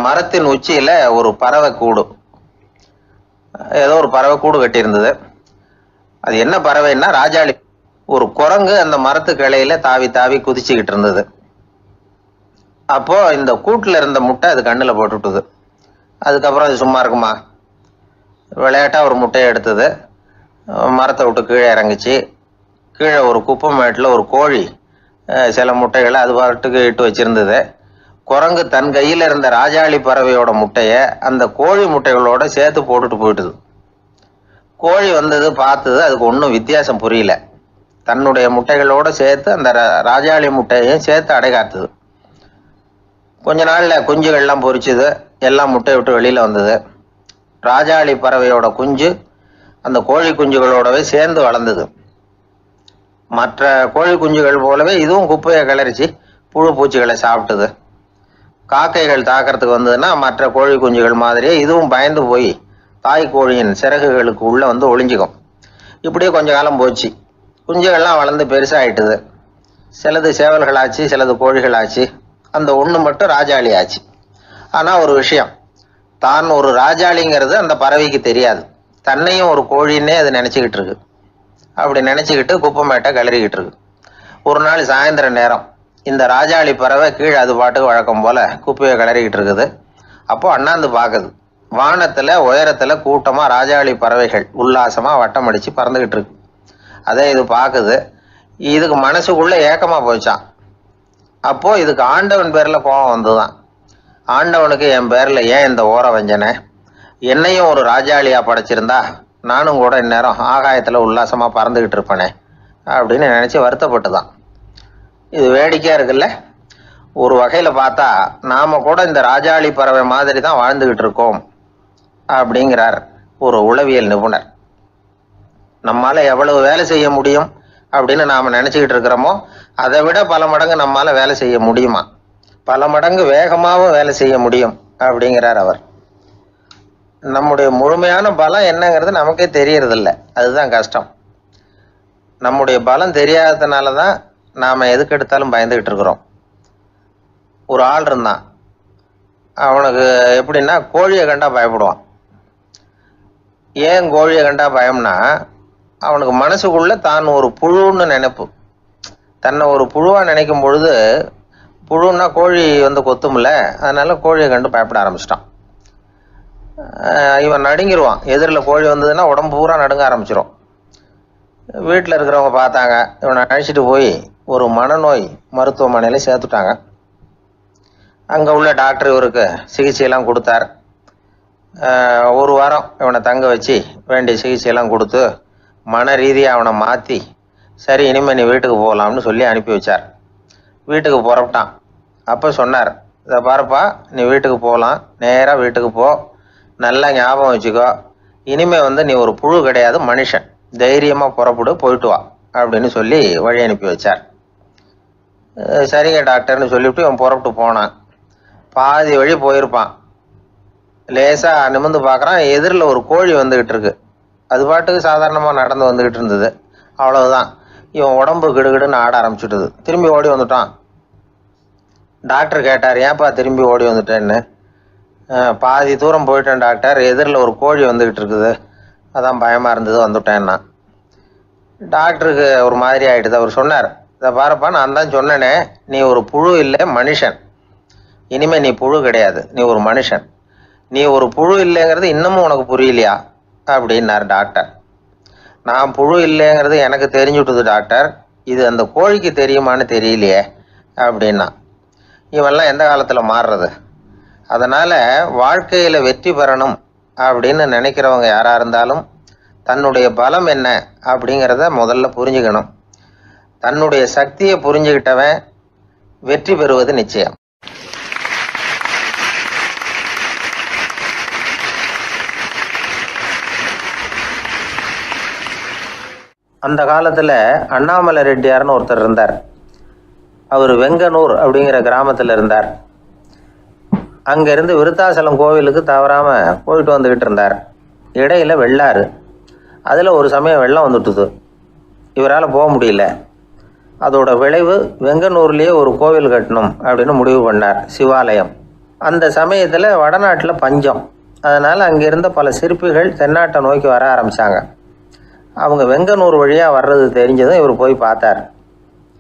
மரத்தின் உச்சியில ஒரு பறவை கூடு, ஏதோ ஒரு பறவை கூடு கட்டியிருந்தது. அது என்ன பறவைன்னா ராஜாளி. ஒரு குரங்கு அந்த மரத்து கிளையில தாவி தாவி குதிச்சுக்கிட்டு இருந்தது. அப்போ இந்த கூட்டுல இருந்த முட்டை அது கண்ணுல போட்டுட்டுது. அதுக்கப்புறம் அது சும்மா இருக்குமா? விளையாட்டா ஒரு முட்டையை எடுத்தது, மரத்தை விட்டு கீழே இறங்குச்சு. கீழே ஒரு குப்பை மேட்டில் ஒரு கோழி சில முட்டைகளை அது பாட்டுக்கு இட்டு வச்சிருந்தது. குரங்கு தன் கையில் இருந்த ராஜாளி பறவையோட முட்டையை அந்த கோழி முட்டைகளோட சேர்த்து போட்டுட்டு போயிட்டுது. கோழி வந்தது, பார்த்தது, அதுக்கு ஒன்றும் வித்தியாசம் புரியல. தன்னுடைய முட்டைகளோட சேர்த்து அந்த ராஜாளி முட்டையையும் சேர்த்து அடைகாத்துது. கொஞ்ச நாள்ல குஞ்சுகள்லாம் பொரிச்சுது, எல்லாம் முட்டையை விட்டு வெளியில வந்தது. ராஜாளி பறவையோட குஞ்சு அந்த கோழி குஞ்சுகளோடவே சேர்ந்து வளர்ந்தது. மற்ற கோழி குஞ்சுகள் போலவே இதுவும் குப்பையை கிளறிச்சு புழு பூச்சிகளை சாப்பிட்டுது. காக்கைகள் தாக்கிறதுக்கு வந்ததுன்னா மற்ற கோழி குஞ்சுகள் மாதிரியே இதுவும் பயந்து போய் தாய் கோழியின் சிறகுகளுக்கு உள்ள வந்து ஒளிஞ்சிக்கும். இப்படியே கொஞ்ச காலம் போச்சு. குஞ்சுகள்லாம் வளர்ந்து பெருசாயிட்டுது. சிலது சேவல்களாச்சு, சிலது கோழிகளாச்சு. அந்த ஒண்ணு மட்டும் ராஜாளி ஆச்சு. ஆனா ஒரு விஷயம், தான் ஒரு ராஜாளிங்கிறது அந்த பறவைக்கு தெரியாது. தன்னையும் ஒரு கோழின்னே அது நினைச்சுக்கிட்டு இருக்கு. அப்படி நினைச்சுக்கிட்டு குப்பை மேட்டை கிளறிக்கிட்டு இருக்கு. ஒரு நாள் சாயந்தர நேரம் இந்த ராஜாளி பறவை கீழே அது பாட்டுக்கு வழக்கம் போல குப்பையை கிளறிக்கிட்டு இருக்குது. அப்போ அண்ணாந்து பாக்குது. வானத்துல உயரத்துல கூட்டமா ராஜாளி பறவைகள் உல்லாசமா வட்டம் அடிச்சு பறந்துகிட்டு இருக்கு. அதே இது பாக்குது. இதுக்கு மனசுக்குள்ள ஏக்கமா போச்சான். அப்போ இதுக்கு ஆண்டவன் பேர்ல கோபம் வந்துதான். ஆண்டவனுக்கு என் பேர்ல ஏன் இந்த ஓர வஞ்சனை? என்னையும் ஒரு ராஜாளியா படைச்சிருந்தா நானும் கூட இந்நேரம் ஆகாயத்துல உல்லாசமா பறந்துகிட்டு இருப்பேனே அப்படின்னு நினைச்சு வருத்தப்பட்டுதான். இது வேடிக்கையா இருக்குல்ல? ஒரு வகையில பார்த்தா நாம கூட இந்த ராஜாளி பறவை மாதிரி தான் வாழ்ந்துகிட்டு இருக்கோம் அப்படிங்கிறார் ஒரு உளவியல் நிபுணர். நம்மால எவ்வளவு வேலை செய்ய முடியும் அப்படின்னு நாம நினைச்சுக்கிட்டு இருக்கிறோமோ அதை விட பல மடங்கு நம்மால வேலை செய்ய முடியுமா? பல மடங்கு வேகமாகவும் வேலை செய்ய முடியும் அப்படிங்கிறார் அவர். நம்முடைய முழுமையான பலம் என்னங்கிறது நமக்கே தெரியறதில்ல. அதுதான் கஷ்டம். நம்முடைய பலம் தெரியாததுனாலதான் நாம எதுக்கு எடுத்தாலும் பயந்துகிட்டு இருக்கிறோம். ஒரு ஆள் இருந்தான். அவனுக்கு எப்படின்னா கோழியை கண்டா பயப்படுவான். ஏன் கோழியை கண்டா பயம்னா, அவனுக்கு மனசுக்குள்ள தான் ஒரு புழுன்னு நினைப்பு. தன்னை ஒரு புழுவா நினைக்கும் பொழுது, புழுன்னா கோழி வந்து கொத்தும்ல, அதனால கோழியை கண்டு பயப்பட ஆரம்பிச்சிட்டான். இவன் நடுங்கிடுவான். எதிரில் கோழி வந்ததுன்னா உடம்பு பூரா நடுங்க ஆரம்பிச்சிடும். வீட்டில் இருக்கிறவங்க பார்த்தாங்க. இவனை அழைச்சிட்டு போய் ஒரு மனநோய் மருத்துவமனையில சேர்த்துட்டாங்க. அங்கே உள்ள டாக்டர் இவருக்கு சிகிச்சையெல்லாம் கொடுத்தார். ஒரு வாரம் இவனை தங்க வச்சு வேண்டிய சிகிச்சையெல்லாம் கொடுத்து மன ரீதியாக அவனை மாற்றி, சரி இனிமேல் நீ வீட்டுக்கு போகலாம்னு சொல்லி அனுப்பி வச்சார். வீட்டுக்கு புறப்பட்டான். அப்போ சொன்னார், இதை பாருப்பா, நீ வீட்டுக்கு போகலாம், நேராக வீட்டுக்கு போ, நல்லா ஞாபகம் வச்சுக்கோ, இனிமே வந்து நீ ஒரு புழு கிடையாது, மனுஷன், தைரியமாக புறப்படு, போயிட்டு வா அப்படின்னு சொல்லி வழி அனுப்பி வச்சார். சரிங்க டாக்டர்னு சொல்லிவிட்டு இவன் புறப்பட்டு போனான். பாதி வழி போயிருப்பான். லேசா நிமிர்ந்து பார்க்குறான், எதிரில் ஒரு கோழி வந்துகிட்டு இருக்கு. அது பாட்டுக்கு சாதாரணமாக நடந்து வந்துகிட்டு இருந்தது. அவ்வளவுதான், இவன் உடம்பு கிடுகிடுன்னு ஆட ஆரம்பிச்சுட்டுது. திரும்பி ஓடி வந்துட்டான். டாக்டர் கேட்டார், ஏன்பா திரும்பி ஓடி வந்துட்டேன்னு. பாதி தூரம் போயிட்டேன் டாக்டர், எதிரில் ஒரு கோழி வந்துகிட்டு இருக்குது, அதான் பயமா இருந்தது வந்துட்டேன்னா. டாக்டருக்கு ஒரு மாதிரி ஆயிடுது. அவர் சொன்னார், இதை பாருப்பா, நான் தான் சொன்னேனே, நீ ஒரு புழு இல்லை, மனுஷன். இனிமே நீ புழு கிடையாது, நீ ஒரு மனுஷன். நீ ஒரு புழு இல்லைங்கிறது இன்னமும் உனக்கு புரியலையா அப்படின்னார் டாக்டர். நான் புழு இல்லைங்கிறது எனக்கு தெரிஞ்சுட்டுது டாக்டர், இது அந்த கோழிக்கு தெரியுமான்னு தெரியலையே அப்படின்னா. இவெல்லாம் எந்த காலத்துல மாறுறது? அதனால வாழ்க்கையில வெற்றி பெறணும் அப்படின்னு நினைக்கிறவங்க யாரா இருந்தாலும் தன்னுடைய பலம் என்ன அப்படிங்கிறத முதல்ல புரிஞ்சுக்கணும். தன்னுடைய சக்தியை புரிஞ்சுக்கிட்டவன் வெற்றி பெறுவது நிச்சயம். அந்த காலத்துல அண்ணாமலை ரெட்டியார்னு ஒருத்தர் இருந்தார். அவர் வெங்கனூர் அப்படிங்கிற கிராமத்துல இருந்தார். அங்கிருந்து விருத்தாசலம் கோவிலுக்கு தவறாம போயிட்டு வந்துகிட்டு இருந்தார். இடையில வெள்ளாறு. அதுல ஒரு சமயம் வெள்ளம் வந்துட்டுது. இவரால் போக முடியல. அதோட விளைவு வெங்கனூர்லயே ஒரு கோவில் கட்டணும் அப்படின்னு முடிவு பண்ணார், சிவாலயம். அந்த சமயத்தில் வடநாட்டில் பஞ்சம். அதனால் அங்கே இருந்த பல சிற்பிகள் தென்னாட்டை நோக்கி வர ஆரம்பித்தாங்க. அவங்க வெங்கனூர் வழியாக வர்றது தெரிஞ்சதும் இவர் போய் பார்த்தார்.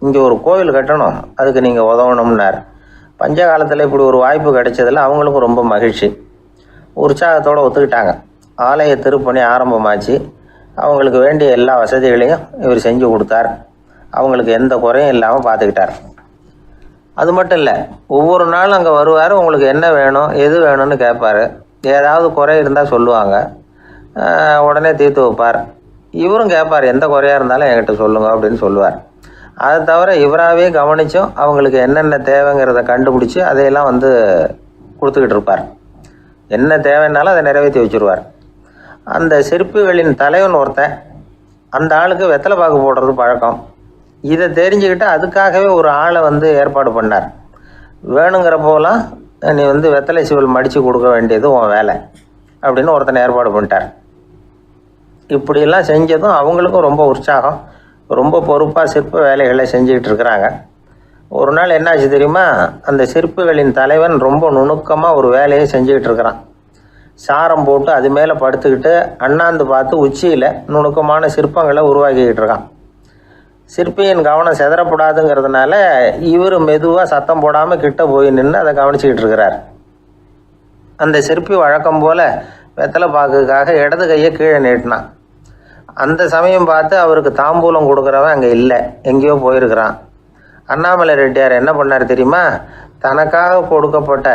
இங்கே ஒரு கோவில் கட்டணும், அதுக்கு நீங்கள் உதவணும்னார். பஞ்ச காலத்தில் இப்படி ஒரு வாய்ப்பு கிடைச்சதில் அவங்களுக்கும் ரொம்ப மகிழ்ச்சி. உற்சாகத்தோடு ஒத்துக்கிட்டாங்க. ஆலய திருப்பணி ஆரம்பமாச்சு. அவங்களுக்கு வேண்டிய எல்லா வசதிகளையும் இவர் செஞ்சு கொடுத்தார். அவங்களுக்கு எந்த குறையும் இல்லாமல் பார்த்துக்கிட்டார். அது மட்டும் இல்லை, ஒவ்வொரு நாளும் அங்கே வருவார். உங்களுக்கு என்ன வேணும், எது வேணும்னு கேட்பார். ஏதாவது குறை இருந்தால் சொல்லுவாங்க, உடனே தீர்த்து வைப்பார். இவரும் கேட்பார், எந்த குறையாக இருந்தாலும் என்கிட்ட சொல்லுங்க அப்படின்னு சொல்லுவார். அதை தவிர இவராகவே கவனித்தும் அவங்களுக்கு என்னென்ன தேவைங்கிறத கண்டுபிடிச்சி அதையெல்லாம் கொடுத்துக்கிட்டு இருப்பார். என்ன தேவைன்னாலும் அதை நிறைவேற்றி வச்சுருவார். அந்த சிற்பிகளின் தலைவன் ஒருத்தன், அந்த ஆளுக்கு வெத்தலை பாக்கு போடுறது பழக்கம். இதை தெரிஞ்சுக்கிட்டு அதுக்காகவே ஒரு ஆளை ஏற்பாடு பண்ணார். வேணுங்கிறப்போலாம் நீ வெத்தலை சீவல் மடித்து கொடுக்க வேண்டியது உன் வேலை அப்படின்னு ஒருத்தனை ஏற்பாடு பண்ணிட்டார். இப்படியெல்லாம் செஞ்சதும் அவங்களுக்கும் ரொம்ப உற்சாகம். ரொம்ப பொறுப்பாக சிற்ப வேலைகளை செஞ்சுக்கிட்டு இருக்கிறாங்க. ஒரு நாள் என்னாச்சு தெரியுமா? அந்த சிற்பிகளின் தலைவன் ரொம்ப நுணுக்கமாக ஒரு வேலையை செஞ்சுக்கிட்டு இருக்கிறான். சாரம் போட்டு அது மேலே படுத்துக்கிட்டு அண்ணாந்து பார்த்து உச்சியில் நுணுக்கமான சிற்பங்களை உருவாக்கிக்கிட்டு இருக்கான். சிற்பியின் கவனம் செதறப்படாதுங்கிறதுனால இவர் மெதுவாக சத்தம் போடாமல் கிட்ட போய் நின்று அதை கவனிச்சிக்கிட்டு இருக்கிறார். அந்த சிற்பி வழக்கம் போல் வெத்தலை பாக்குக்காக இடது கையை கீழே நீட்டினான். அந்த சமயம் பார்த்து அவருக்கு தாம்பூலம் கொடுக்குறவன் அங்கே இல்லை, எங்கேயோ போயிருக்கிறான். அண்ணாமலை ரெட்டியார் என்ன பண்ணார் தெரியுமா? தனக்காக கொடுக்கப்பட்ட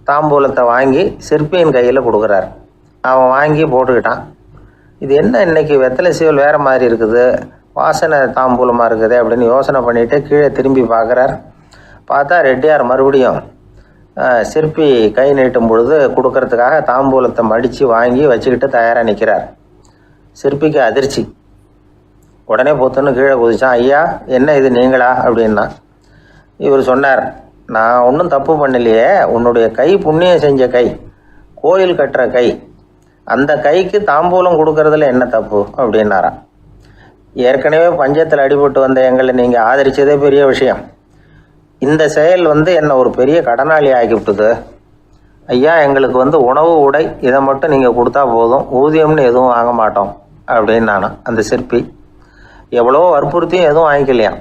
தாம்பூலத்தை வாங்கி சிற்பியின் கையில் கொடுக்குறார். அவன் வாங்கி போட்டுக்கிட்டான். இது என்ன இன்னைக்கு வெத்தலை சீவல் வேறு மாதிரி இருக்குது, வாசனை தாம்பூலமாக இருக்குது அப்படின்னு யோசனை பண்ணிவிட்டு கீழே திரும்பி பார்க்குறார். பார்த்தா ரெட்டியார் மறுபடியும் சிற்பி கை நீட்டும் பொழுது கொடுக்கறதுக்காக தாம்பூலத்தை மடித்து வாங்கி வச்சுக்கிட்டு தயாராக நிற்கிறார். சிற்பிக்கு அதிர்ச்சி. உடனே பொத்துன்னு கீழே குதிச்சான். ஐயா, என்ன இது நீங்களா அப்படின்னா. இவர் சொன்னார், நான் ஒன்றும் தப்பு பண்ணலையே, உன்னுடைய கை புண்ணியம் செஞ்ச கை, கோயில் கட்டுற கை, அந்த கைக்கு தாம்பூலம் கொடுக்கறதுல என்ன தப்பு அப்படின்னாராம். ஏற்கனவே பஞ்சத்தில் அடிபட்டு வந்த எங்களை நீங்கள் ஆதரித்ததே பெரிய விஷயம். இந்த செயல் என்னை ஒரு பெரிய கடனாளி ஆகிவிட்டுது. ஐயா, எங்களுக்கு உணவு உடை இதை மட்டும் நீங்கள் கொடுத்தா போதும், ஊதியம்னு எதுவும் வாங்க மாட்டோம் அப்படின்னு நானும். அந்த சிற்பி எவ்வளோ வற்புறுத்தியும் எதுவும் வாங்கிக்கலையாம்.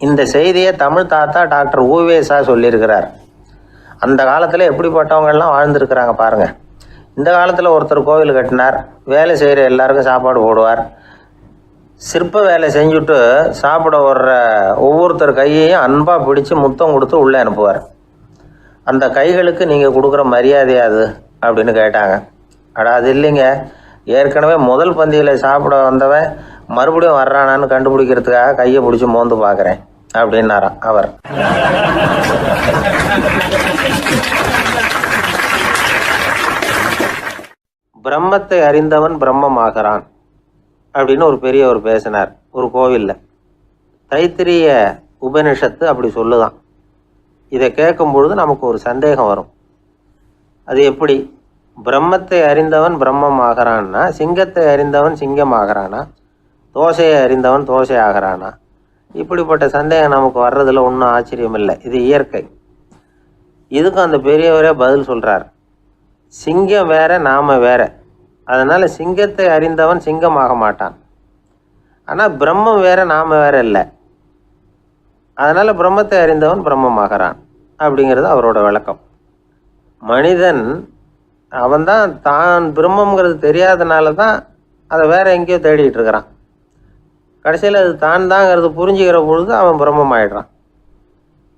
இந்த செய்தியை தமிழ் தாத்தா டாக்டர் ஊவேசா சொல்லியிருக்கிறார். அந்த காலத்தில் எப்படிப்பட்டவங்கெல்லாம் வாழ்ந்துருக்கிறாங்க பாருங்கள். இந்த காலத்தில் ஒருத்தர் கோவில் கட்டினார், வேலை செய்கிற எல்லாருக்கும் சாப்பாடு போடுவார். சிற்ப வேலை செஞ்சுட்டு சாப்பிட வர்ற ஒவ்வொருத்தர் கையையும் அன்பாக பிடிச்சி முத்தம் கொடுத்து உள்ளே அனுப்புவார். அந்த கைகளுக்கு நீங்கள் கொடுக்குற மரியாதையாது அப்படின்னு கேட்டாங்க. அது இல்லைங்க, ஏற்கனவே முதல் பந்தியில் சாப்பிட வந்தவன் மறுபடியும் வர்றானான்னு கண்டுபிடிக்கிறதுக்காக கையை பிடிச்சி மோந்து பார்க்குறேன் அப்படின்னாராம் அவர். பிரம்மத்தை அறிந்தவன் பிரம்மமாகிறான் அப்படின்னு ஒரு பெரியவர் பேசினார் ஒரு கோவிலில். தைத்திரிய உபனிஷத்து அப்படி சொல்லுதான். இதை கேட்கும் பொழுது நமக்கு ஒரு சந்தேகம் வரும். அது எப்படி? பிரம்மத்தை அறிந்தவன் பிரம்மம் ஆகிறான்னா, சிங்கத்தை அறிந்தவன் சிங்கம் ஆகிறானா, தோசையை அறிந்தவன் தோசை ஆகிறானா? இப்படிப்பட்ட சந்தேகம் நமக்கு வர்றதுல ஒன்றும் ஆச்சரியம் இல்லை. இது இயற்கை. இதுக்கும் அந்த பெரியவரே பதில் சொல்கிறார். சிங்கம் வேற, நாம வேற. அதனால் சிங்கத்தை அறிந்தவன் சிங்கம் ஆக மாட்டான். ஆனால் பிரம்மம் வேற, நாம வேற இல்லை. அதனால் பிரம்மத்தை அறிந்தவன் பிரம்மமாகிறான் அப்படிங்கிறது அவரோட விளக்கம். மனிதன் அவன்தான் தான் பிரம்மங்கிறது தெரியாதனால தான் அதை வேற எங்கேயோ தேடிட்டு இருக்கிறான். கடைசியில் அது தான் தாங்கிறது புரிஞ்சுக்கிற பொழுது அவன் பிரம்மம் ஆயிடுறான்.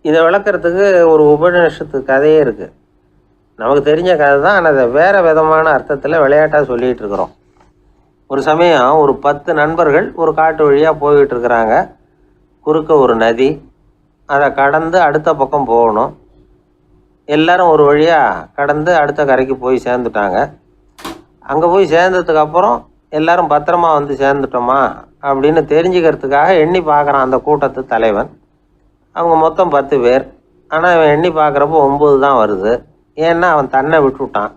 இதை விளக்கிறதுக்கு ஒரு உபநிஷத்து கதையே இருக்குது. நமக்கு தெரிஞ்ச கதை தான், ஆனால் அதை வேறு விதமான அர்த்தத்தில் விளையாட்டாக சொல்லிகிட்டு இருக்கிறோம். ஒரு சமயம் ஒரு 10 நண்பர்கள் ஒரு காட்டு வழியாக போய்கிட்டு இருக்கிறாங்க. குறுக்க ஒரு நதி, அதை கடந்து அடுத்த பக்கம் போகணும். எல்லாரும் ஒரு வழியாக கடந்து அடுத்த கரைக்கு போய் சேர்ந்துட்டாங்க. அங்கே போய் சேர்ந்ததுக்கப்புறம் எல்லாரும் பத்திரமா சேர்ந்துட்டோமா அப்படின்னு தெரிஞ்சுக்கிறதுக்காக எண்ணி பார்க்குறான் அந்த கூட்டத்து தலைவன். அவங்க மொத்தம் 10 பேர். ஆனால் அவன் எண்ணி பார்க்குறப்போ 9 தான் வருது. ஏன்னா அவன் தன்னை விட்டுவிட்டான்.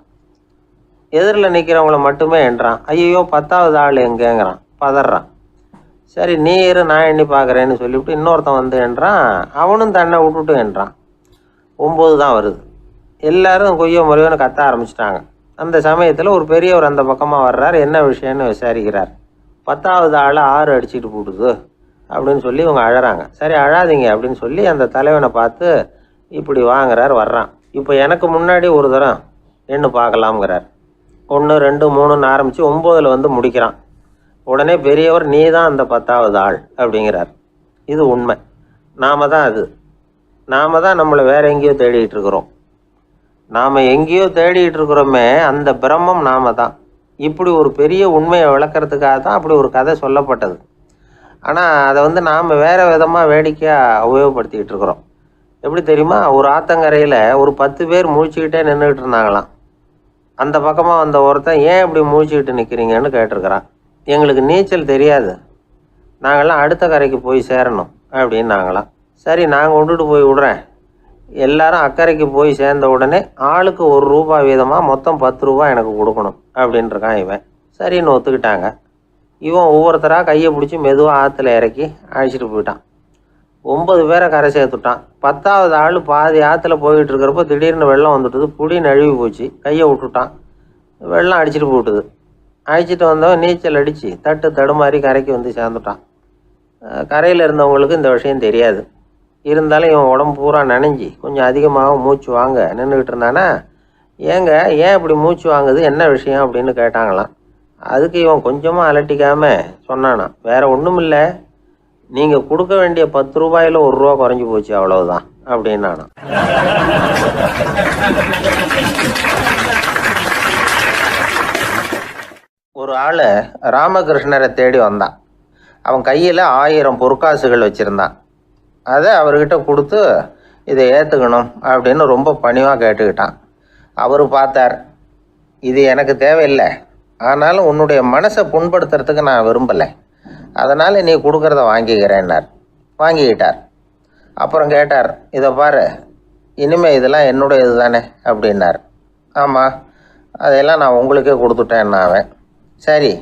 எதிரில் நிற்கிறவங்கள மட்டுமே எண்றான். ஐயோ 10வது ஆள் எங்கேங்கிறான், பதறான். சரி நீ இரு, நான் எண்ணி பார்க்குறேன்னு சொல்லிவிட்டு இன்னொருத்தன் எண்றான். அவனும் தன்னை விட்டுட்டு எண்றான். 9 தான் வருது. எல்லாரும் கொய்யோ முறையோன்னு கத்த ஆரம்பிச்சிட்டாங்க. அந்த சமயத்தில் ஒரு பெரியவர் அந்த பக்கமாக வர்றார். என்ன விஷயம்னு விசாரிக்கிறார். 10வது ஆள் 6 அடிச்சுட்டு போட்டுது அப்படின்னு சொல்லி இவங்க அழறாங்க. சரி அழாதீங்க அப்படின்னு சொல்லி அந்த தலைவனை பார்த்து இப்படி வாங்குறார். வர்றான். இப்போ எனக்கு முன்னாடி ஒரு தரம் எண்ணு பார்க்கலாம்ங்கிறார். 1 2 3ன்னு ஆரம்பித்து 9ல் வந்து முடிக்கிறான். உடனே பெரியவர் நீ தான் அந்த 10வது ஆள் அப்படிங்கிறார். இது உண்மை. நாம தான் அது. நாம தான் நம்மளை வேற எங்கேயோ தேடிட்டு இருக்கிறோம். நாம் எங்கேயோ தேடிட்டு இருக்கிறோமே அந்த பிரம்மம் நாம தான். இப்படி ஒரு பெரிய உண்மையை விளக்கிறதுக்காக தான் அப்படி ஒரு கதை சொல்லப்பட்டது. ஆனால் அதை வந்து நாம் வேறு விதமாக வேடிக்கையாக உபயோகப்படுத்திக்கிட்டு இருக்கிறோம். எப்படி தெரியுமா? ஒரு ஆத்தங்கரையில் ஒரு 10 பேர் முழிச்சுக்கிட்டே நின்றுக்கிட்டு இருந்தாங்களாம். அந்த பக்கமாக வந்த ஒருத்தன் ஏன் இப்படி முழிச்சுக்கிட்டு நிற்கிறீங்கன்னு கேட்டிருக்கிறான். எங்களுக்கு நீச்சல் தெரியாது, நாங்கள்லாம் அடுத்த கரைக்கு போய் சேரணும் அப்படின்னு நாங்களாம். சரி நாங்கள் விட்டுட்டு போய் விடுறேன். எல்லாரும் அக்கறைக்கு போய் சேர்ந்த உடனே ஆளுக்கு ₹1 வீதமாக மொத்தம் ₹10 எனக்கு கொடுக்கணும் அப்படின்ட்டுருக்கான் இவன். சரின்னு ஒத்துக்கிட்டாங்க. இவன் ஒவ்வொருத்தராக கையை பிடிச்சி மெதுவாக ஆற்றுல இறக்கி அழைச்சிட்டு போயிட்டான். 9 பேரை கரை சேர்த்துட்டான். 10வது ஆள் பாதி ஆற்றுல போயிட்டு இருக்கிறப்போ திடீர்னு வெள்ளம் வந்துட்டுது. புடி நழுவி போச்சு. கையை விட்டுட்டான். வெள்ளம் அடிச்சுட்டு போட்டுது. அழைச்சிட்டு வந்தவன் நீச்சல் அடித்து தடுமாறி கரைக்கு வந்து சேர்ந்துட்டான். கரையில் இருந்தவங்களுக்கு இந்த விஷயம் தெரியாது. இருந்தாலும் இவன் உடம்பு பூரா நனைஞ்சி கொஞ்சம் அதிகமாக மூச்சு வாங்க நின்றுக்கிட்டு இருந்தானா, ஏங்க ஏன் இப்படி மூச்சு வாங்குது, என்ன விஷயம் அப்படின்னு கேட்டாங்களாம். அதுக்கு இவன் கொஞ்சமாக அலட்டிக்காமல் சொன்னானா, வேற ஒன்றும் இல்லை, நீங்கள் கொடுக்க வேண்டிய ₹10ல் ₹1 குறைஞ்சி போச்சு அவ்வளவுதான் அப்படின்னானா. ஒரு ஆள் ராமகிருஷ்ணரை தேடி வந்தான். அவன் கையில் 1000 பொற்காசுகள் வச்சுருந்தான். அதை அவர்கிட்ட கொடுத்து இதை ஏற்றுக்கணும் அப்படின்னு ரொம்ப பணிவாக கேட்டுக்கிட்டான். அவர் பார்த்தார், இது எனக்கு தேவையில்லை, ஆனாலும் உன்னுடைய மனசை புண்படுத்துறதுக்கு நான் விரும்பலை, அதனால் நீ கொடுக்குறத வாங்கிக்கிறேன்னார். வாங்கிக்கிட்டார். அப்புறம் கேட்டார், இதை பாரு, இனிமேல் இதெல்லாம் என்னுடைய இது தானே அப்படின்னார். ஆமாம், அதையெல்லாம் நான் உங்களுக்கே கொடுத்துட்டேன்னா அவன். சரி,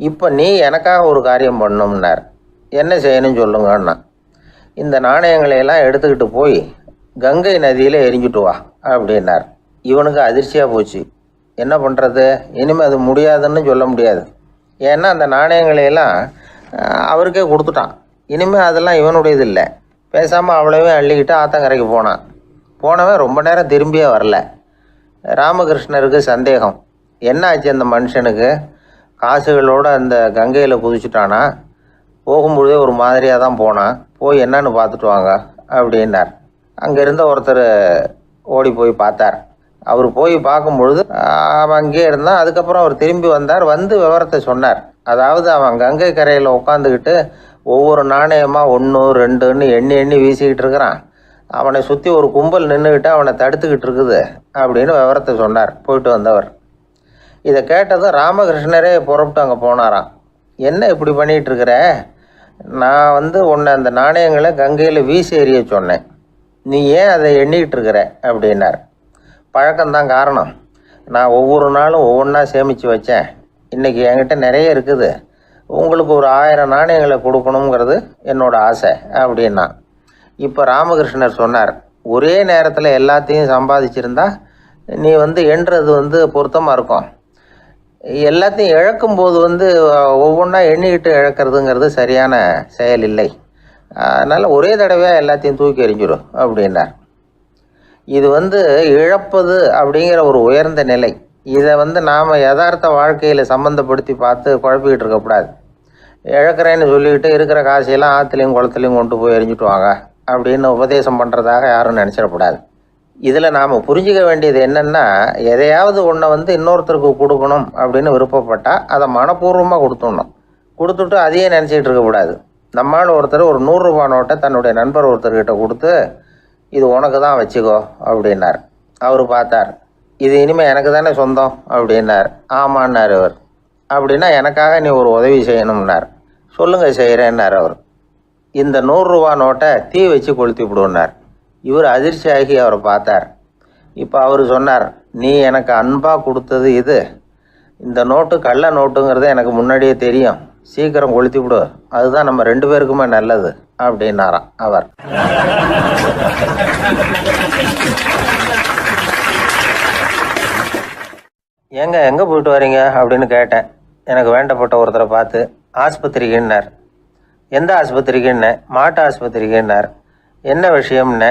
இப்போ நீ எனக்காக ஒரு காரியம் பண்ணணும்னார். என்ன செய்யணும்னு சொல்லுங்கன்னா, இந்த நாணயங்களையெல்லாம் எடுத்துக்கிட்டு போய் கங்கை நதியில் எரிஞ்சுட்டு வா அப்படின்னார். இவனுக்கு அதிர்ச்சியாக போச்சு. என்ன பண்ணுறது, இனிமேல் அது முடியாதுன்னு சொல்ல முடியாது. ஏன்னா அந்த நாணயங்களையெல்லாம் அவருக்கே கொடுத்துட்டான். இனிமேல் அதெல்லாம் இவனுடையது இல்லை. பேசாமல் அவ்வளவே அள்ளிக்கிட்டு ஆத்தங்கரைக்கு போனான். போனவன் ரொம்ப நேரம் திரும்பியே வரல. ராமகிருஷ்ணருக்கு சந்தேகம், என்ன ஆச்சு அந்த மனுஷனுக்கு, காசுகளோடு அந்த கங்கையில் குதிச்சுட்டானா, போகும்பொழுதே ஒரு மாதிரியாக தான் போனான், போய் என்னன்னு பார்த்துட்டு வாங்க அப்படின்னார். அங்கே இருந்த ஒருத்தர் ஓடி போய் பார்த்தார். அவர் போய் பார்க்கும்பொழுது அவன் அங்கேயே இருந்தான். அதுக்கப்புறம் அவர் திரும்பி வந்தார். வந்து விவரத்தை சொன்னார். அதாவது அவன் கங்கை கரையில் உட்காந்துக்கிட்டு ஒவ்வொரு நாணயமாக 1 2ன்னு எண்ணி எண்ணி வீசிக்கிட்டு இருக்கிறான். அவனை சுற்றி ஒரு கும்பல் நின்றுக்கிட்டு அவனை தடுத்துக்கிட்டு இருக்குது அப்படின்னு விவரத்தை சொன்னார் போயிட்டு வந்தவர். இதை கேட்டதும் ராமகிருஷ்ணரே புறப்பட்டு அங்கே போனாராம். என்ன இப்படி பண்ணிகிட்டு இருக்கிற, நான் வந்து உன்னை அந்த நாணயங்களை கங்கையில் வீசி எறிய சொன்னேன், நீ ஏன் அதை எண்ணிக்கிட்டு இருக்கிற அப்படின்னார். பழக்கம்தான் காரணம், நான் ஒவ்வொரு நாளும் ஒவ்வொன்றா சேமித்து வச்சேன். இன்றைக்கி என்கிட்ட நிறைய இருக்குது, உங்களுக்கு ஒரு 1000 நாணயங்களை கொடுக்கணுங்கிறது என்னோட ஆசை அப்படின்னா. இப்போ ராமகிருஷ்ணர் சொன்னார், ஒரே நேரத்தில் எல்லாத்தையும் சம்பாதிச்சிருந்தா நீ வந்து எண்ணுறது பொருத்தமாக இருக்கும். எல்லாத்தையும் இழக்கும்போது ஒவ்வொன்றா எண்ணிக்கிட்டு இழக்கிறதுங்கிறது சரியான செயல் இல்லை. அதனால் ஒரே தடவையாக எல்லாத்தையும் தூக்கி எறிஞ்சிடும் அப்படின்னார். இது இழப்பது அப்படிங்கிற ஒரு உயர்ந்த நிலை. இதை நாம் யதார்த்த வாழ்க்கையில் சம்மந்தப்படுத்தி பார்த்து குழப்பிக்கிட்டு இருக்கக்கூடாது. இழக்கிறேன்னு சொல்லிக்கிட்டு இருக்கிற காசையெல்லாம் ஆற்றுலையும் குளத்துலையும் கொண்டு போய் எரிஞ்சிட்டு வாங்க அப்படின்னு உபதேசம் பண்ணுறதாக யாரும் நினச்சிடக்கூடாது. இதில் நாம் புரிஞ்சிக்க வேண்டியது என்னென்னா, எதையாவது ஒன்றை இன்னொருத்தருக்கு கொடுக்கணும் அப்படின்னு விருப்பப்பட்டால் அதை மனப்பூர்வமாக கொடுத்துடணும். கொடுத்துட்டு அதையே நினச்சிக்கிட்டு இருக்கக்கூடாது. நம்மால் ஒருத்தர் ஒரு ₹100 நோட்டை தன்னுடைய நண்பர் ஒருத்தர்கிட்ட கொடுத்து, இது உனக்கு தான் வச்சுக்கோ அப்படின்னார். அவர் பார்த்தார், இது இனிமேல் எனக்கு தானே சொந்தம் அப்படின்னார். ஆமான்னார் அவர். அப்படின்னா எனக்காக நீ ஒரு உதவி செய்யணும்னார். சொல்லுங்கள் செய்கிறேன்னார் அவர். இந்த ₹100 நோட்டை தீ வச்சு கொளுத்தி விடுன்னார். இவர் அதிர்ச்சியாகி அவரை பார்த்தார். இப்போ அவர் சொன்னார், நீ எனக்கு அன்பாக கொடுத்தது இது, இந்த நோட்டு கள்ள நோட்டுங்கிறது எனக்கு முன்னாடியே தெரியும், சீக்கிரம் கொளுத்தி விடு, அதுதான் நம்ம 2 பேருக்குமே நல்லது அப்படின்னாராம் அவர். ஏங்க எங்கே போயிட்டு வரீங்க அப்படின்னு கேட்டேன். எனக்கு வேண்டப்பட்ட ஒருத்தரை பார்த்து. ஆஸ்பத்திரிக்குன்னார். எந்த ஆஸ்பத்திரிக்குன்னே? மாட்டு ஆஸ்பத்திரிக்குன்னார். என்ன விஷயம்னே?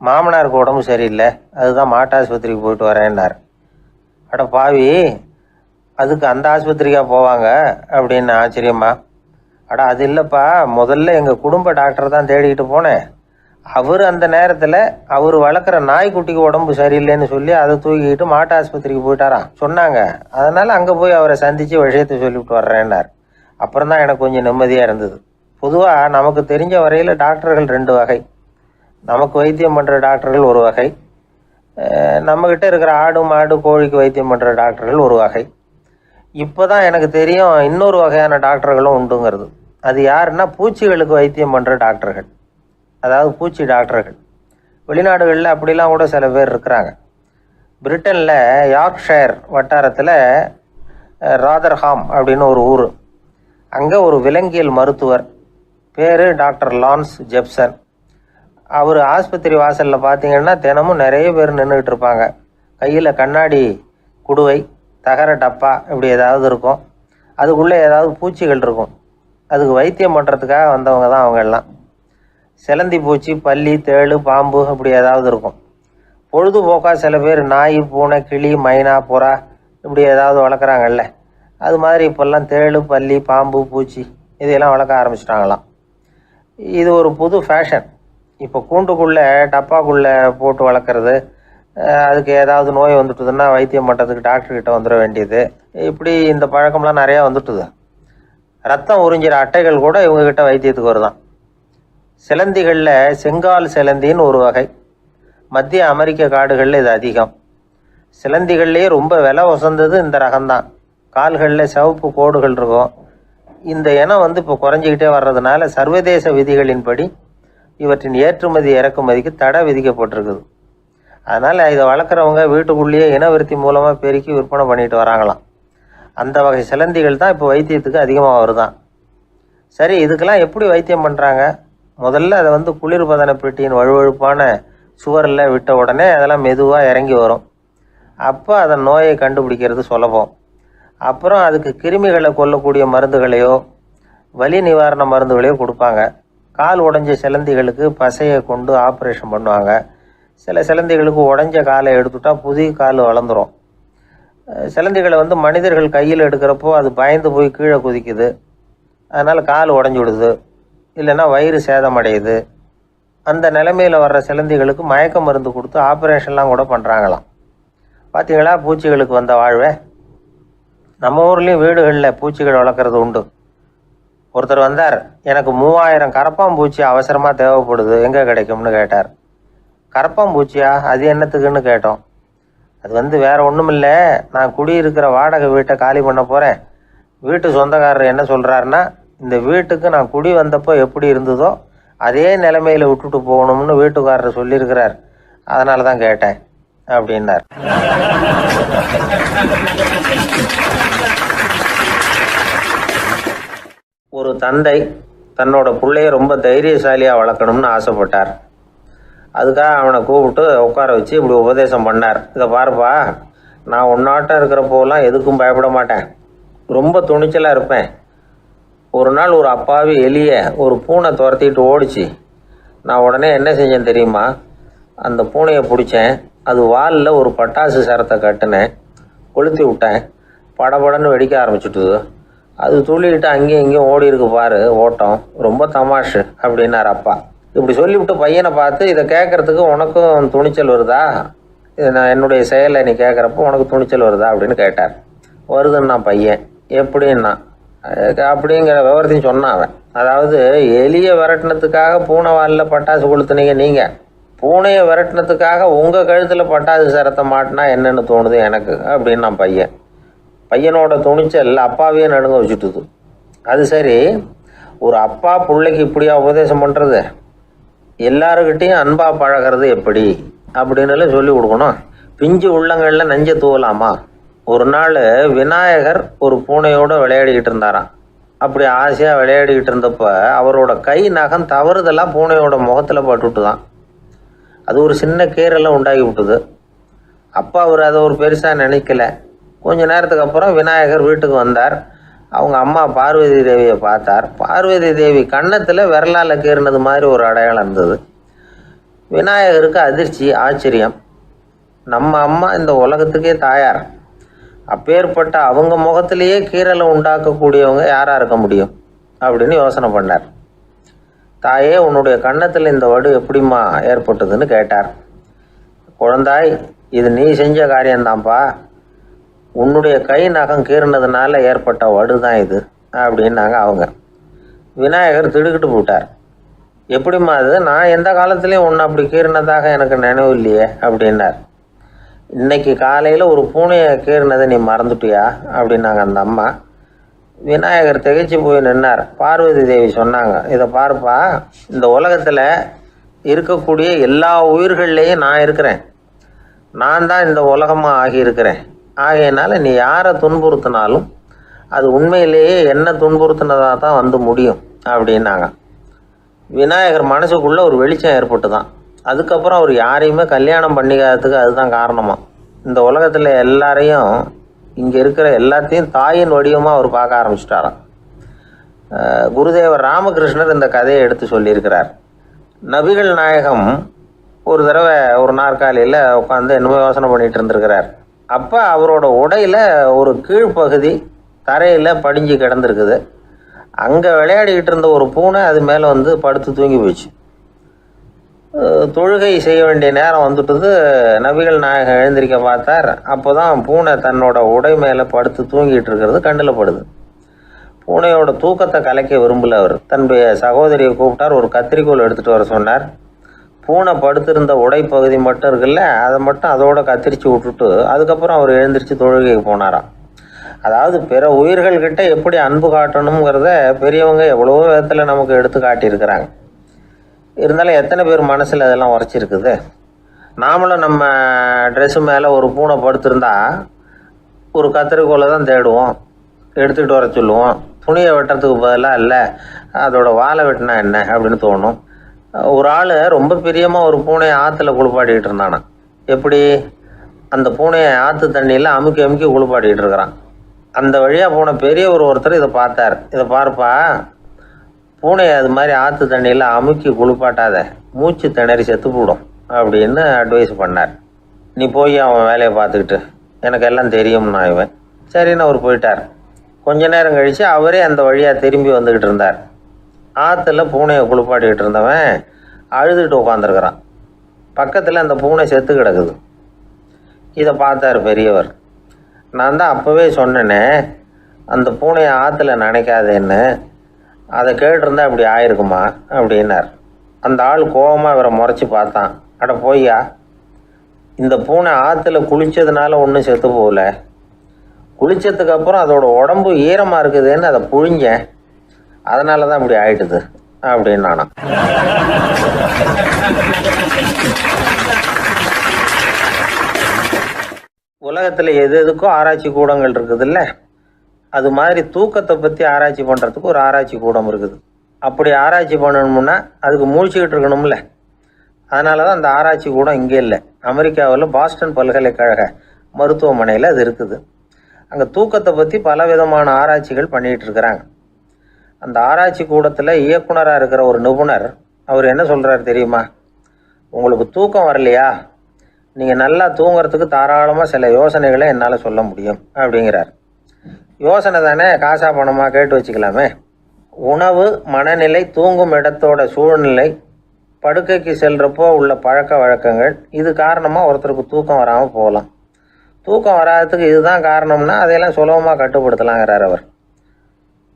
மாமனாருக்கு உடம்பு சரியில்லை, அதுதான் மாட்டு ஆஸ்பத்திரிக்கு போயிட்டு வரேன்னார். அட பாவி, அதுக்கு அந்த ஆஸ்பத்திரிக்கா போவாங்க அப்படின்னு ஆச்சரியமா. அட அது இல்லைப்பா, முதல்ல எங்கள் குடும்ப டாக்டர் தான் தேடிக்கிட்டு போனேன். அவர் அந்த நேரத்தில் அவர் வளர்க்குற நாய்க்குட்டிக்கு உடம்பு சரியில்லைன்னு சொல்லி அதை தூக்கிக்கிட்டு மாட்டு ஆஸ்பத்திரிக்கு போயிட்டாராம் சொன்னாங்க. அதனால் அங்கே போய் அவரை சந்தித்து விஷயத்தை சொல்லிவிட்டு வர்றேன்னார். அப்புறம் தான் எனக்கு கொஞ்சம் நிம்மதியாக இருந்தது. பொதுவாக நமக்கு தெரிஞ்ச வரையில் டாக்டர்கள் 2 வகை. நமக்கு வைத்தியம் பண்ணுற டாக்டர்கள் ஒரு வகை, நம்மக்கிட்ட இருக்கிற ஆடு மாடு கோழிக்கு வைத்தியம் பண்ணுற டாக்டர்கள் ஒரு வகை. இப்போ தான் எனக்கு தெரியும் இன்னொரு வகையான டாக்டர்களும் உண்டுங்கிறது. அது யாருன்னா பூச்சிகளுக்கு வைத்தியம் பண்ணுற டாக்டர்கள், அதாவது பூச்சி டாக்டர்கள். வெளிநாடுகளில் அப்படிலாம் கூட சில பேர் இருக்கிறாங்க. பிரிட்டனில் யார்க்ஷயர் வட்டாரத்தில் ராதர்ஹாம் அப்படின்னு ஒரு ஊர். அங்கே ஒரு விலங்கியல் மருத்துவர், பேர் டாக்டர் லான்ஸ் ஜெப்சன். அவர் ஆஸ்பத்திரி வாசலில் பார்த்தீங்கன்னா தினமும் நிறைய பேர் நின்றுக்கிட்டு இருப்பாங்க. கையில் கண்ணாடி குடுவை, தகர டப்பா இப்படி ஏதாவது இருக்கும். அதுக்குள்ளே ஏதாவது பூச்சிகள் இருக்கும். அதுக்கு வைத்தியம் பண்ணுறதுக்காக வந்தவங்க தான் அவங்க எல்லாம். சிலந்தி பூச்சி, பல்லி, தேளு, பாம்பு இப்படி ஏதாவது இருக்கும். பொழுதுபோக்காக சில பேர் நாய், பூனை, கிளி, மைனா, புறா இப்படி ஏதாவது வளர்க்குறாங்கல்ல, அது மாதிரி இப்போல்லாம் தேளு, பல்லி, பாம்பு, பூச்சி இதையெல்லாம் வளர்க்க ஆரம்பிச்சிட்டாங்களாம். இது ஒரு புது ஃபேஷன். இப்போ கூண்டுக்குள்ளே டப்பாக்குள்ளே போட்டு வளர்க்குறது, அதுக்கு ஏதாவது நோய் வந்துட்டுதுன்னா வைத்தியம் பண்ணுறதுக்கு டாக்டர்கிட்ட வந்துட வேண்டியது, இப்படி இந்த பழக்கம்லாம் நிறையா வந்துட்டுது. ரத்தம் உறிஞ்சிற அட்டைகள் கூட இவங்ககிட்ட வைத்தியத்துக்கு வருதான். சிலந்திகளில் செங்கால் சிலந்தின்னு ஒரு வகை. மத்திய அமெரிக்க காடுகளில் இது அதிகம். சிலந்திகள்லேயே ரொம்ப விலை உசந்தது இந்த ரகம்தான். கால்களில் சிவப்பு கோடுகள் இருக்கும். இந்த இனம் இப்போ குறைஞ்சிக்கிட்டே வர்றதுனால சர்வதேச விதிகளின்படி இவற்றின் ஏற்றுமதி இறக்குமதிக்கு தடை விதிக்கப்பட்டிருக்குது. அதனால் இதை வளர்க்குறவங்க வீட்டுக்குள்ளேயே இனவிருத்தி மூலமாக பெருக்கி விற்பனை பண்ணிட்டு வராங்களாம். அந்த வகை சிலந்திகள் தான் இப்போ வைத்தியத்துக்கு அதிகமாக வருதான். சரி, இதுக்கெல்லாம் எப்படி வைத்தியம் பண்ணுறாங்க? முதல்ல அதை குளிர்பதன பெட்டியின் வழுவழுப்பான சுவரில் விட்ட உடனே அதெல்லாம் மெதுவாக இறங்கி வரும். அப்போ அதன் நோயை கண்டுபிடிக்கிறது சுலபம். அப்புறம் அதுக்கு கிருமிகளை கொல்லக்கூடிய மருந்துகளையோ வலி நிவாரண மருந்துகளையோ கொடுப்பாங்க. கால் உடைஞ்ச சிலந்திகளுக்கு பசையை கொண்டு ஆப்ரேஷன் பண்ணுவாங்க. சில சிலந்திகளுக்கு உடைஞ்ச காலை எடுத்துட்டா புதிய கால் வளர்ந்துடும். சிலந்திகளை மனிதர்கள் கையில் எடுக்கிறப்போ அது பயந்து போய் கீழே குதிக்குது, அதனால் கால் உடஞ்சி விடுது, இல்லைன்னா வயிறு சேதமடையுது. அந்த நிலைமையில் வர்ற சிலந்திகளுக்கு மயக்க மருந்து கொடுத்து ஆப்ரேஷன்லாம் கூட பண்ணுறாங்களாம். பார்த்தீங்களா பூச்சிகளுக்கு வந்த வாழ்வை? நம்ம ஊர்லேயும் வீடுகளில் பூச்சிகள் வளர்க்குறது உண்டு. ஒருத்தர் வந்தார், எனக்கு 3000 கரப்பாம்பூச்சி அவசரமாக தேவைப்படுது, எங்கே கிடைக்கும்னு கேட்டார். கரப்பாம்பூச்சியா? அது என்னத்துக்குன்னு கேட்டோம். அது வேற ஒன்றும் இல்லை, நான் குடியிருக்கிற வாடகை வீட்டை காலி பண்ண போகிறேன். வீட்டு சொந்தக்காரர் என்ன சொல்கிறாருன்னா, இந்த வீட்டுக்கு நான் குடி வந்தப்போ எப்படி இருந்ததோ அதே நிலைமையில் விட்டுட்டு போகணும்னு வீட்டுக்காரர் சொல்லியிருக்கிறார், அதனால தான் கேட்டேன் அப்படின்னார். ஒரு தந்தை தன்னோட பிள்ளைய ரொம்ப தைரியசாலியாக வளர்க்கணும்னு ஆசைப்பட்டார். அதுக்காக அவனை கூப்பிட்டு உட்கார வச்சு இப்படி உபதேசம் பண்ணார். இதை பாருப்பா, நான் உன்னாட்டம் இருக்கிறப்போலாம் எதுக்கும் பயப்பட மாட்டேன், ரொம்ப துணிச்சலாக இருப்பேன். ஒரு நாள் ஒரு அப்பாவி எலிய ஒரு பூனை துரத்திட்டு ஓடிச்சு. நான் உடனே என்ன செஞ்சேன் தெரியுமா? அந்த பூனையை பிடிச்சேன், அது வாலில் ஒரு பட்டாசு சரத்தை கட்டினேன், கொளுத்தி விட்டேன், படபடன்னு வெடிக்க ஆரம்பிச்சுட்டுது. அது துள்ளிக்கிட்டு அங்கேயும் இங்கேயும் ஓடி இருக்கு பாரு ஓட்டம், ரொம்ப தமாஷு அப்படின்னார் அப்பா. இப்படி சொல்லிவிட்டு பையனை பார்த்து, இதை கேட்குறதுக்கு உனக்கும் துணிச்சல் வருதா? நான் என்னுடைய செயலை நீ கேட்குறப்போ உனக்கு துணிச்சல் வருதா அப்படின்னு கேட்டார். வருதுன்னா பையன். எப்படின்னா அப்படிங்கிற விவரத்தையும் சொன்னான் அவன். அதாவது எலியை விரட்டினத்துக்காக பூனை வாலில் பட்டாசு கொளுத்துனீங்க நீங்கள், பூனையை விரட்டினத்துக்காக உங்கள் கழுத்தில் பட்டாசு சரத்தை மாட்டினா என்னென்னு தோணுது எனக்கு அப்படின்னு நான் பையன். பையனோட துணிச்சல் அப்பாவையே நடுங்க வச்சுட்டுது. அது சரி, ஒரு அப்பா பிள்ளைக்கு இப்படியா உபதேசம் பண்ணுறது? எல்லாருக்கிட்டையும் அன்பாக பழகிறது எப்படி அப்படின்னு சொல்லி கொடுக்கணும். பிஞ்சு உள்ளங்களில் நஞ்சை தூவலாமா? ஒரு நாள் விநாயகர் ஒரு பூனையோடு விளையாடிக்கிட்டு இருந்தாராம். அப்படி ஆசையாக விளையாடிக்கிட்டு இருந்தப்போ அவரோட கை நகம் தவறுதெல்லாம் பூனையோட முகத்தில் பட்டுட்டு தான். அது ஒரு சின்ன கீரெல்லாம் உண்டாகி விட்டுது. அப்பா அவர் அதை ஒரு பெருசாக நினைக்கல. கொஞ்ச நேரத்துக்கு அப்புறம் விநாயகர் வீட்டுக்கு வந்தார். அவங்க அம்மா பார்வதி தேவியை பார்த்தார். பார்வதி தேவி கன்னத்தில் விரலால் கீறினது மாதிரி ஒரு அடையாளம் இருந்தது. விநாயகருக்கு அதிர்ச்சி, ஆச்சரியம். நம்ம அம்மா இந்த உலகத்துக்கே தாயார், அப்பேற்பட்ட அவங்க முகத்திலேயே கீறலை உண்டாக்கக்கூடியவங்க யாராக இருக்க முடியும் அப்படின்னு யோசனை பண்ணார். தாயே, உன்னுடைய கன்னத்தில் இந்த வடு எப்படிம்மா ஏற்பட்டதுன்னு கேட்டார். குழந்தாய், இது நீ செஞ்ச காரியம்தான்ப்பா, உன்னுடைய கை நகம் கீறினதுனால ஏற்பட்ட வடு தான் இது அப்படின்னாங்க அவங்க. விநாயகர் திடுக்கிட்டு போட்டார். எப்படிம்மா அது? நான் எந்த காலத்துலேயும் ஒன்று அப்படி கீறினதாக எனக்கு நினைவு இல்லையே அப்படின்னார். இன்னைக்கு காலையில் ஒரு பூனையை கீறினதை நீ மறந்துட்டியா அப்படின்னாங்க அந்த அம்மா. விநாயகர் திகைச்சு போய் நின்னார். பார்வதி தேவி சொன்னாங்க, இதை பாருப்பா, இந்த உலகத்தில் இருக்கக்கூடிய எல்லா உயிர்கள்லேயும் நான் இருக்கிறேன். நான் தான் இந்த உலகமாக ஆகியிருக்கிறேன். ஆகையினால நீ யாரை துன்புறுத்தினாலும் அது உண்மையிலேயே என்ன துன்புறுத்தினதாக தான் வந்து முடியும் அப்படின்னாங்க. விநாயகர் மனசுக்குள்ளே ஒரு வெளிச்சம் ஏற்பட்டு தான். அதுக்கப்புறம் அவர் யாரையுமே கல்யாணம் பண்ணிக்காததுக்கு அதுதான் காரணமாக. இந்த உலகத்தில் எல்லாரையும், இங்கே இருக்கிற எல்லாத்தையும் தாயின் வடிவமாக அவர் பார்க்க ஆரம்பிச்சிட்டாராம். குருதேவர் ராமகிருஷ்ணர் இந்த கதையை எடுத்து சொல்லியிருக்கிறார். நபிகள் நாயகம் ஒரு தடவை ஒரு நாற்காலியில் உட்காந்து என்னமோ யோசனை பண்ணிகிட்டு இருந்திருக்கிறார். அப்போ அவரோட உடையில் ஒரு கீழ்ப்பகுதி தரையில் படிஞ்சு கிடந்திருக்குது. அங்கே விளையாடிக்கிட்டு இருந்த ஒரு பூனை அது மேலே வந்து படுத்து தூங்கி போச்சு. தொழுகை செய்ய வேண்டிய நேரம் வந்துட்டது. நபிகள் நாயகம் எழுந்திருக்க பார்த்தார். அப்போ தான் பூனை தன்னோட உடை மேலே படுத்து தூங்கிட்டு இருக்கிறது கண்ணில் படுது. பூனையோட தூக்கத்தை கலைக்க விரும்பல அவர். தன்னுடைய சகோதரியை கூப்பிட்டார். ஒரு கத்திரிக்கோல் எடுத்துகிட்டு வர சொன்னார். பூனை படுத்திருந்த உடை பகுதி மட்டும் இருக்குல்ல, அதை மட்டும் அதோட கத்திரிச்சு விட்டுட்டு அதுக்கப்புறம் அவர் எழுந்திரிச்சு தொழுகைக்கு போனாராம். அதாவது பிற உயிர்கள்கிட்ட எப்படி அன்பு காட்டணுங்கிறத பெரியவங்க எவ்வளவோ விதத்தில் நமக்கு எடுத்து காட்டியிருக்கிறாங்க. இருந்தாலும் எத்தனை பேர் மனசில் அதெல்லாம் உரைச்சிருக்குது. நாமளும் நம்ம ட்ரெஸ்ஸு மேலே ஒரு பூனை படுத்திருந்தா ஒரு கத்திரிக்கோலை தான் தேடுவோம், எடுத்துக்கிட்டு வர சொல்லுவோம். துணியை வெட்டுறதுக்கு பதிலாக இல்லை அதோட வாழை வெட்டினா என்ன அப்படின்னு தோணும். ஒரு ஆள் ரொம்ப பிரியமாக ஒரு பூனையை ஆற்றுல குளிப்பாட்டிக்கிட்டு இருந்தானா. எப்படி? அந்த பூனையை ஆற்று தண்ணியில் அமுக்கி அமுக்கி குளிப்பாட்டிக்கிட்டு இருக்கிறான். அந்த வழியாக போன பெரியவர் ஒருத்தர் இதை பார்த்தார். இதை பார்ப்பா, பூனையை அது மாதிரி ஆற்று தண்ணியில் அமுக்கி குளிப்பாட்டாத, மூச்சு திணறி செத்து போடும் அப்படின்னு அட்வைஸ் பண்ணார். நீ போய் அவன் வேலையை பார்த்துக்கிட்டு, எனக்கு எல்லாம் தெரியும்னா இவன். சரின்னு அவர் போயிட்டார். கொஞ்ச நேரம் கழித்து அவரே அந்த வழியாக திரும்பி வந்துக்கிட்டு இருந்தார். ஆற்றுல பூனையை குளிப்பாட்டிக்கிட்டு இருந்தவன் அழுதுகிட்டு உட்காந்துருக்கிறான். பக்கத்தில் அந்த பூனை செத்து கிடக்குது. இதை பார்த்தார் பெரியவர். நான் தான் அப்போவே சொன்னேனே அந்த பூனையை ஆற்றுல நினைக்காதேன்னு, அதை கேட்டிருந்தா இப்படி ஆயிருக்குமா அப்படின்னார். அந்த ஆள் கோபமாக இவரை முறைச்சி பார்த்தான். அட போய்யா, இந்த பூனை ஆற்றுல குளித்ததுனால ஒன்றும் செத்து போகல, குளித்ததுக்கு அப்புறம் அதோட உடம்பு ஈரமாக இருக்குதுன்னு அதை புழிஞ்சேன், அதனால தான் இப்படி ஆயிட்டுது அப்படின்னு நானா. உலகத்தில் எது எதுக்கோ ஆராய்ச்சி கூடங்கள் இருக்குதுல்ல, அது மாதிரி தூக்கத்தை பற்றி ஆராய்ச்சி பண்ணுறதுக்கு ஒரு ஆராய்ச்சி கூடம் இருக்குது. அப்படி ஆராய்ச்சி பண்ணணும்னா அதுக்கு மூழ்கிக்கிட்டு இருக்கணும்ல. அதனால தான் அந்த ஆராய்ச்சி கூடம் இங்கே இல்லை. அமெரிக்காவில் பாஸ்டன் பல்கலைக்கழக மருத்துவமனையில் அது இருக்குது. அங்கே தூக்கத்தை பற்றி பலவிதமான ஆராய்ச்சிகள் பண்ணிகிட்டு இருக்கிறாங்க. அந்த ஆராய்ச்சி கூடத்தில் இயக்குனராக இருக்கிற ஒரு நிபுணர் அவர் என்ன சொல்கிறார் தெரியுமா? உங்களுக்கு தூக்கம் வரலையா, நீங்கள் நல்லா தூங்குறதுக்கு தாராளமாக சில யோசனைகளை என்னால் சொல்ல முடியும் அப்படிங்கிறார். யோசனை தானே, காசா பணமாக கேட்டு வச்சுக்கலாமே. உணவு, மனநிலை, தூங்கும் இடத்தோட சூழ்நிலை, படுக்கைக்கு செல்கிறப்போ உள்ள பழக்க வழக்கங்கள், இது காரணமாக ஒருத்தருக்கு தூக்கம் வராமல் போகலாம். தூக்கம் வராததுக்கு இதுதான் காரணம்னா அதையெல்லாம் சுலபமாக கட்டுப்படுத்தலாங்கிறார் அவர்.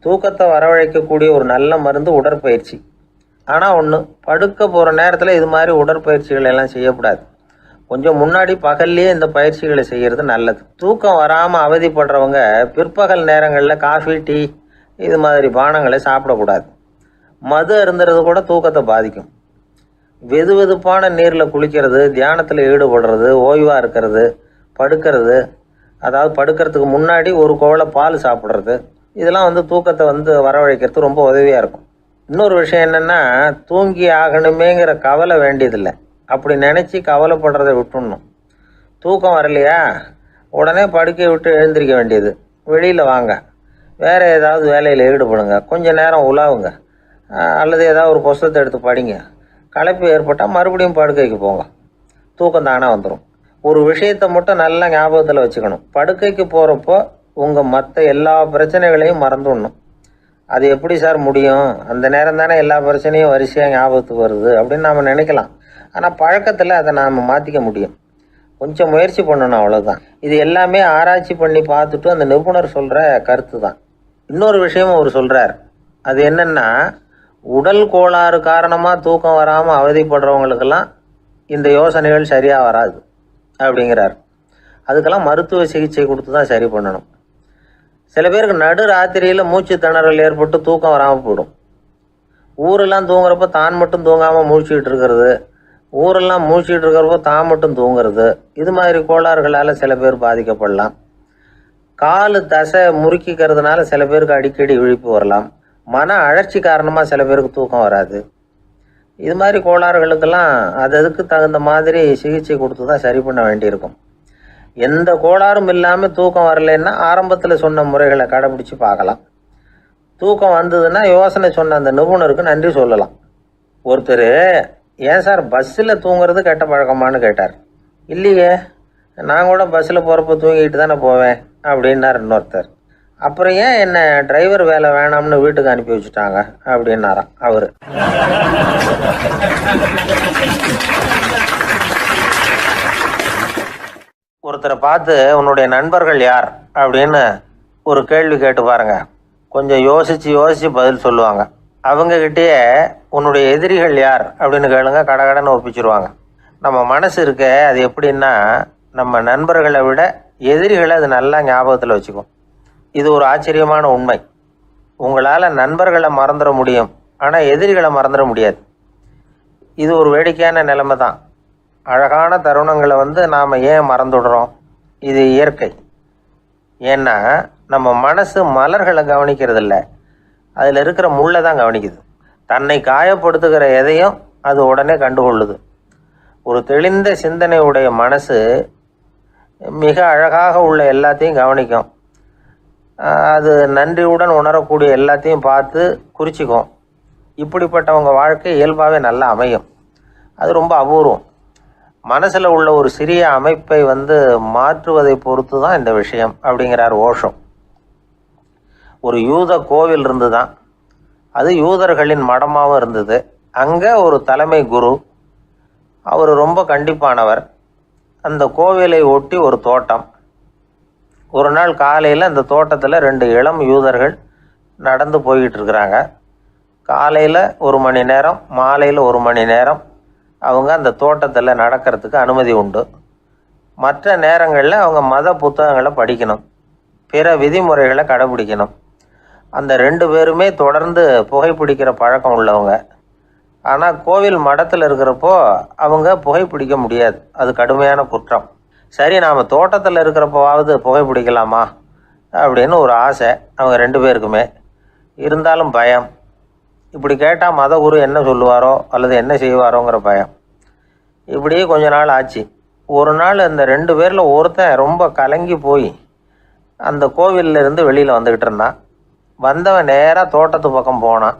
தூக்கத்தை வரவழைக்கக்கூடிய ஒரு நல்ல மருந்து உடற்பயிற்சி. ஆனால் ஒன்று, படுக்க போகிற நேரத்தில் இது மாதிரி உடற்பயிற்சிகள் எல்லாம் செய்யக்கூடாது. கொஞ்சம் முன்னாடி பகல்லையே இந்த பயிற்சிகளை செய்கிறது நல்லது. தூக்கம் வராமல் அவதிப்படுறவங்க பிற்பகல் நேரங்களில் காஃபி, டீ இது மாதிரி பானங்களை சாப்பிடக்கூடாது. மது அருந்துறது கூட தூக்கத்தை பாதிக்கும். வெது வெதுப்பான நீரில் குளிக்கிறது, தியானத்தில் ஈடுபடுறது, ஓய்வாக இருக்கிறது, படுக்கிறது, அதாவது படுக்கிறதுக்கு முன்னாடி ஒரு குவளை பால் சாப்பிட்றது, இதெல்லாம் தூக்கத்தை வரவழைக்கிறதுக்கு ரொம்ப உதவியாக இருக்கும். இன்னொரு விஷயம் என்னென்னா, தூங்கி ஆகணுமேங்கிற கவலை வேண்டியதில்லை. அப்படி நினச்சி கவலைப்படுறதை விட்டுடணும். தூக்கம் வரலையா, உடனே படுக்கையை விட்டு எழுந்திரிக்க வேண்டியது. வெளியில் வாங்க, வேறு ஏதாவது வேலையில் ஈடுபடுங்க, கொஞ்சம் நேரம் உலாவுங்க, அல்லது ஏதாவது ஒரு புஸ்தகத்தை எடுத்து படிங்க. களைப்பு ஏற்பட்டால் மறுபடியும் படுக்கைக்கு போங்க, தூக்கம் தானே வந்துடும். ஒரு விஷயத்தை மட்டும் நல்லா ஞாபகத்தில் வச்சுக்கணும். படுக்கைக்கு போகிறப்போ உங்கள் மற்ற எல்லா பிரச்சனைகளையும் மறந்துடணும். அது எப்படி சார் முடியும்? அந்த நேரம் தானே எல்லா பிரச்சனையும் வரிசையாக ஞாபகத்துக்கு வருது அப்படின்னு நாம் நினைக்கலாம். ஆனால் பழக்கத்தில் அதை நாம் மாற்றிக்க முடியும். கொஞ்சம் முயற்சி பண்ணணும், அவ்வளோதான். இது எல்லாமே ஆராய்ச்சி பண்ணி பார்த்துட்டு அந்த நிபுணர் சொல்கிற கருத்து தான். இன்னொரு விஷயமும் அவர் சொல்கிறார். அது என்னென்னா, உடல் கோளாறு காரணமாக தூக்கம் வராமல் அவதிப்படுறவங்களுக்கெல்லாம் இந்த யோசனைகள் சரியாக வராது அப்படிங்கிறார். அதுக்கெல்லாம் மருத்துவ சிகிச்சை கொடுத்து தான் சரி பண்ணணும். சில பேருக்கு நடு ராத்திரியில் மூச்சு திணறல் ஏற்பட்டு தூக்கம் வராமல் போயிடும். ஊரெல்லாம் தூங்குறப்ப தான் மட்டும் தூங்காமல் மூழ்கிட்டு இருக்கிறது, ஊரெல்லாம் மூழ்கிட்டு இருக்கிறப்போ தான் மட்டும் தூங்குறது, இது மாதிரி கோளாறுகளால் சில பேர் பாதிக்கப்படலாம். காலு தசை முறுக்கிக்கிறதுனால சில பேருக்கு அடிக்கடி விழிப்பு வரலாம். மன அழற்சி காரணமாக சில பேருக்கு தூக்கம் வராது. இது மாதிரி கோளாறுகளுக்கெல்லாம் அதுக்கு தகுந்த மாதிரி சிகிச்சை கொடுத்து தான் சரி பண்ண வேண்டியிருக்கும். எந்த கோளாறும் இல்லாமல் தூக்கம் வரலைன்னா ஆரம்பத்தில் சொன்ன முறைகளை கடைபிடிச்சு பார்க்கலாம். தூக்கம் வந்ததுன்னா யோசனை சொன்ன அந்த நிபுணருக்கு நன்றி சொல்லலாம். ஒருத்தர், ஏன் சார் பஸ்ஸில் தூங்குறது கெட்ட பழக்கமானு கேட்டார். இல்லையே, நான் கூட பஸ்ஸில் போகிறப்ப தூங்கிட்டு தானே போவேன் அப்படின்னார் இன்னொருத்தர். அப்புறம் ஏன் என்ன டிரைவர் வேலை வேணாம்னு வீட்டுக்கு அனுப்பி வச்சுட்டாங்க அப்படின்னாராம் அவர். ஒருத்தரை பார்த்து உன்னுடைய நண்பர்கள் யார் அப்படின்னு ஒரு கேள்வி கேட்டு பாருங்க. கொஞ்சம் யோசிச்சு பதில் சொல்லுவாங்க. அவங்கக்கிட்டேயே உன்னுடைய எதிரிகள் யார் அப்படின்னு கேளுங்க, கடகடன்னு ஒப்பிச்சிருவாங்க. நம்ம மனசு இருக்க, அது எப்படின்னா, நம்ம நண்பர்களை விட எதிரிகளை அது நல்லா ஞாபகத்தில் வச்சுக்கும். இது ஒரு ஆச்சரியமான உண்மை. உங்களால் நண்பர்களை மறந்துட முடியும், ஆனால் எதிரிகளை மறந்துட முடியாது. இது ஒரு வேடிக்கையான நிலைமை தான். அழகான தருணங்களை நாம் ஏன் மறந்துடுறோம்? இது இயற்கை. ஏன்னா நம்ம மனசு மலர்களை கவனிக்கிறது இல்லை, அதில் இருக்கிற முள்ளை தான் கவனிக்குது. தன்னை காயப்படுத்துகிற எதையும் அது உடனே கண்டுகொள்ளுது. ஒரு தெளிந்த சிந்தனை உடைய மனசு மிக அழகாக உள்ள எல்லாத்தையும் கவனிக்கும். அது நன்றியுடன் உணரக்கூடிய எல்லாத்தையும் பார்த்து குறிச்சிக்கும். இப்படிப்பட்டவங்க வாழ்க்கை இயல்பாகவே நல்லா அமையும். அது ரொம்ப அபூர்வம். மனசில் உள்ள ஒரு சிறிய அமைப்பை மாற்றுவதை பொறுத்து தான் இந்த விஷயம் அப்படிங்கிறார் ஓஷோ. ஒரு யூத கோவில் இருந்து தான், அது யூதர்களின் மடமாகவும் இருந்தது. அங்கே ஒரு தலைமை குரு, அவர் ரொம்ப கண்டிப்பானவர். அந்த கோவிலை ஒட்டி ஒரு தோட்டம். ஒரு நாள் காலையில் அந்த தோட்டத்தில் 2 இளம் யூதர்கள் நடந்து போய்கிட்டு இருக்கிறாங்க. காலையில் 1 மணி நேரம், மாலையில் 1 மணி நேரம் அவங்க அந்த தோட்டத்தில் நடக்கிறதுக்கு அனுமதி உண்டு. மற்ற நேரங்களில் அவங்க மத புத்தகங்களை படிக்கணும், பிற விதிமுறைகளை கடைபிடிக்கணும். அந்த 2 பேருமே தொடர்ந்து புகைப்பிடிக்கிற பழக்கம் உள்ளவங்க. ஆனால் கோவில் மடத்தில் இருக்கிறப்போ அவங்க புகைப்பிடிக்க முடியாது, அது கடுமையான குற்றம். சரி, நாம் தோட்டத்தில் இருக்கிறப்போவாவது புகைப்பிடிக்கலாமா அப்படின்னு ஒரு ஆசை அவங்க 2 பேருக்குமே. இருந்தாலும் பயம். இப்படி கேட்டால் மதகுரு என்ன சொல்லுவாரோ அல்லது என்ன செய்வாரோங்கிற பயம். இப்படியே கொஞ்ச நாள் ஆச்சு. ஒரு நாள் அந்த 2 பேரில் ஒருத்தன் ரொம்ப கலங்கி போய் அந்த கோவிலிருந்து வெளியில் வந்துக்கிட்டு இருந்தான். வந்தவன் நேராக தோட்டத்து பக்கம் போனான்.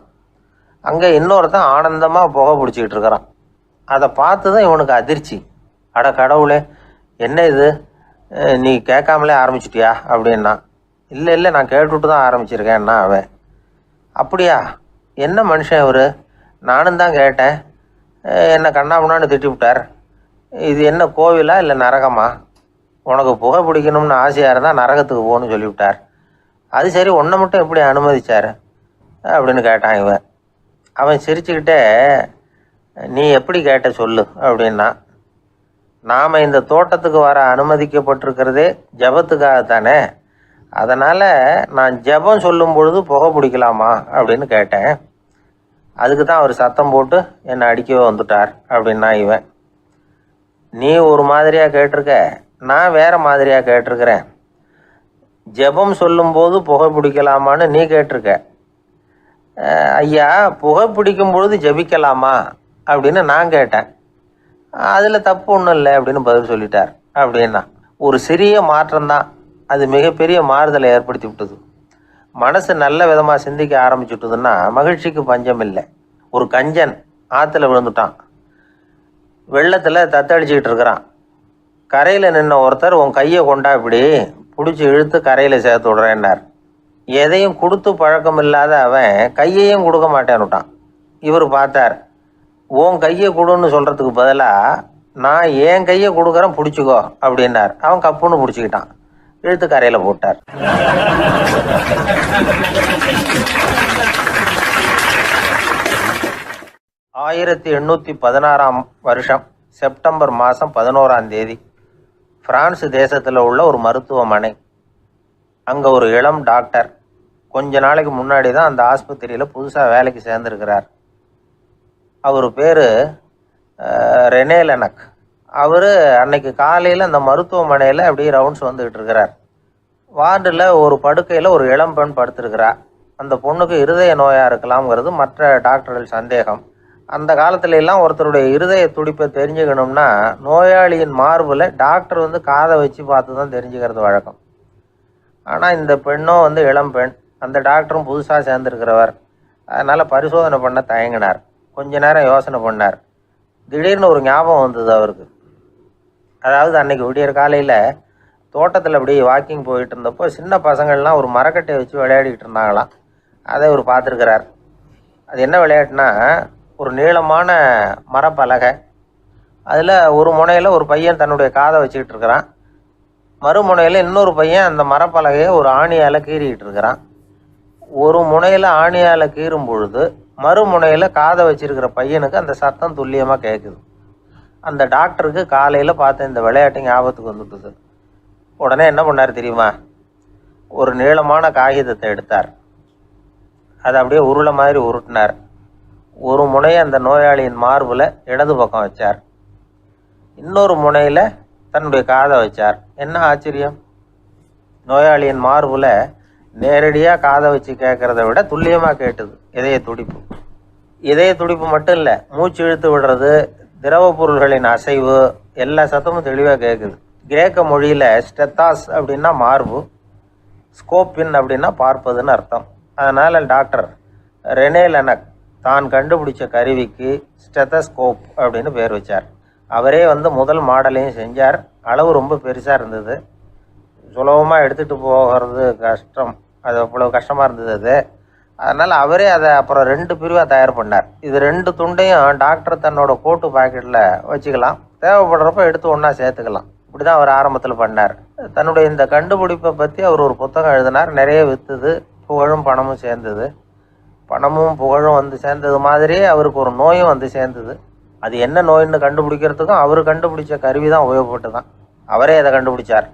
அங்கே இன்னொருத்தன் ஆனந்தமாக புகை பிடிச்சிக்கிட்டு இருக்கிறான். அதை பார்த்து தான் இவனுக்கு அதிர்ச்சி. அட கடவுளே, என்ன இது, நீ கேட்காமலே ஆரம்பிச்சிட்டியா அப்படின்னா. இல்லை, நான் கேட்டுவிட்டு தான் ஆரம்பிச்சிருக்கேன்னா அவன். அப்படியா, என்ன மனுஷன் இவர், நானும் தான் கேட்டேன், என்னை கண்ணாமுன்னான்னு திட்டிவிட்டார். இது என்ன கோவிலா இல்லை நரகமா? உனக்கு புகை பிடிக்கணும்னு ஆசையாக இருந்தால் நரகத்துக்கு போகணும்னு சொல்லிவிட்டார். அது சரி, உன்னை மட்டும் எப்படி அனுமதிச்சார் அப்படின்னு கேட்டான் இவன். அவன் சிரிச்சுக்கிட்டே, நீ எப்படி கேட்ட சொல்லு அப்படின்னா. நாம் இந்த தோட்டத்துக்கு வர அனுமதிக்கப்பட்டிருக்கிறதே ஜபத்துக்காகத்தானே, அதனால் நான் ஜபம் சொல்லும் பொழுது புகை பிடிக்கலாமா அப்படின்னு கேட்டேன். அதுக்கு தான் அவர் சத்தம் போட்டு என்னை அடிக்கவே வந்துட்டார் அப்படின்னா இவன். நீ ஒரு மாதிரியாக கேட்டிருக்க, நான் வேறு மாதிரியாக கேட்டிருக்கிறேன். ஜபம் சொல்லும்போது புகை பிடிக்கலாமான்னு நீ கேட்டிருக்க. ஐயா, புகை பிடிக்கும் பொழுது ஜபிக்கலாமா அப்படின்னு நான் கேட்டேன். அதில் தப்பு ஒன்றும் இல்லை அப்படின்னு பதில் சொல்லிட்டார் அப்படின்னா. ஒரு சிறிய மாற்றம்தான் அது மிகப்பெரிய மாறுதலை ஏற்படுத்தி விட்டது. மனசு நல்ல விதமாக சிந்திக்க ஆரம்பிச்சுட்டுதுன்னா மகிழ்ச்சிக்கு பஞ்சம் இல்லை. ஒரு கஞ்சன் ஆற்றுல விழுந்துட்டான், வெள்ளத்தில் தத்தளிச்சுக்கிட்டு இருக்கிறான். கரையில் நின்ன ஒருத்தர் உன் கையை கொண்டா இப்படி பிடிச்சி இழுத்து கரையில் சேர்த்து விடுறேன்னார். எதையும் கொடுத்து பழக்கம் இல்லாத அவன் கையையும் கொடுக்க மாட்டேன்னுட்டான். இவர் பார்த்தார், உன் கையை கொடுன்னு சொல்கிறதுக்கு பதிலாக நான் என் கையை கொடுக்குறேன் பிடிச்சிக்கோ அப்படின்னார். அவன் கப்புன்னு பிடிச்சிக்கிட்டான், இழுத்து கரையில் போட்டார். 1816 வருஷம் செப்டம்பர் மாதம் 11 பிரான்ஸ் தேசத்தில் உள்ள ஒரு மருத்துவமனை. அங்கே ஒரு இளம் டாக்டர் கொஞ்ச நாளைக்கு முன்னாடி தான் அந்த ஆஸ்பத்திரியில் புதுசாக வேலைக்கு சேர்ந்துருக்கிறார். அவர் பேர் ரெனே லெனக். அவர் அன்னைக்கு காலையில் அந்த மருத்துவமனையில் அப்படியே ரவுண்ட்ஸ் வந்துக்கிட்டு இருக்கிறார். வார்டில் ஒரு படுக்கையில் ஒரு இளம் பெண் படுத்திருக்கிறா. அந்த பொண்ணுக்கு இருதய நோயாக இருக்கலாம்ங்கிறது மற்ற டாக்டர்கள் சந்தேகம். அந்த காலத்துல எல்லாம் ஒருத்தருடைய இருதய துடிப்பை தெரிஞ்சுக்கணும்னா நோயாளியின் மார்பில் டாக்டர் வந்து காதை வச்சு பார்த்து தான் தெரிஞ்சுக்கிறது வழக்கம். ஆனால் இந்த பெண்ணும் வந்து இளம் பெண், அந்த டாக்டரும் புதுசாக சேர்ந்துருக்கிறவர். அதனால் பரிசோதனை பண்ண தயங்கினார். கொஞ்ச நேரம் யோசனை பண்ணார். திடீர்னு ஒரு ஞாபகம் வந்தது அவருக்கு. அதாவது அன்னைக்கு விடியற் காலையில் தோட்டத்தில் அப்படி வாக்கிங் போயிட்டு இருந்தப்போ சின்ன பசங்கள்லாம் ஒரு மரக்கட்டையை வச்சு விளையாடிக்கிட்டு இருந்தாங்களாம். அதை இவர் பார்த்துருக்கிறார். அது என்ன விளையாட்டுனா, ஒரு நீளமான மரப்பலகை, அதில் ஒரு முனையில் ஒரு பையன் தன்னுடைய காதை வச்சுக்கிட்டு இருக்கிறான், மறுமுனையில் இன்னொரு பையன் அந்த மரப்பலகையை ஒரு ஆணியால் கீறிக்கிட்டு இருக்கிறான். ஒரு முனையில் ஆணியால் கீறும் பொழுது மறுமுனையில் காதை வச்சிருக்கிற பையனுக்கு அந்த சத்தம் துல்லியமாக கேட்குது. அந்த டாக்டருக்கு காலையில் பார்த்த இந்த விளையாட்டு ஞாபகத்துக்கு வந்துட்டுது. உடனே என்ன பண்ணார் தெரியுமா? ஒரு நீளமான காகிதத்தை எடுத்தார், அதை அப்படியே உருளை மாதிரி உருட்டினார். ஒரு முனையை அந்த நோயாளியின் மார்பில் இடது பக்கம் வச்சார், இன்னொரு முனையில் தன்னுடைய காதை வச்சார். என்ன ஆச்சரியம்! நோயாளியின் மார்பில் நேரடியாக காதை வச்சு கேட்குறத விட துல்லியமாக கேட்டுது இதய துடிப்பு. இதய துடிப்பு மட்டும் இல்லை, மூச்சு இழுத்து விடுறது, திரவ பொருள்களின் அசைவு, எல்லா சத்தமும் தெளிவாக கேட்குது. கிரேக்க மொழியில் ஸ்டெத்தாஸ் அப்படின்னா மார்பு, ஸ்கோப்பின் அப்படின்னா பார்ப்பதுன்னு அர்த்தம். அதனால் டாக்டர் ரெனே லெனக் தான் கண்டுபிடிச்ச கருவிக்கு ஸ்டெத்தஸ்கோப் அப்படின்னு பேர் வச்சார். அவரே வந்து முதல் மாடலையும் செஞ்சார். அளவு ரொம்ப பெருசாக இருந்தது, சுலபமாக எடுத்துகிட்டு போகிறது கஷ்டம், அது அவ்வளோ கஷ்டமாக இருந்தது அது. அதனால் அவரே அதை அப்புறம் 2 பிரிவாக தயார் பண்ணார். இது 2 துண்டையும் டாக்டர் தன்னோட கோட்டு பாக்கெட்டில் வச்சுக்கலாம், தேவைப்படுறப்ப எடுத்து ஒன்றா சேர்த்துக்கலாம். இப்படி தான் அவர் ஆரம்பத்தில் பண்ணார். தன்னுடைய இந்த கண்டுபிடிப்பை பற்றி அவர் ஒரு புத்தகம் எழுதினார். நிறைய விற்றுது, புகழும் பணமும் சேர்ந்தது. பணமும் புகழும் வந்து சேர்ந்தது மாதிரியே அவருக்கு ஒரு நோயும் வந்து சேர்ந்தது. அது என்ன நோயின்னு கண்டுபிடிக்கிறதுக்கும் அவர் கண்டுபிடிச்ச கருவி தான் உபயோகப்பட்டு தான். அவரே அதை கண்டுபிடிச்சார்.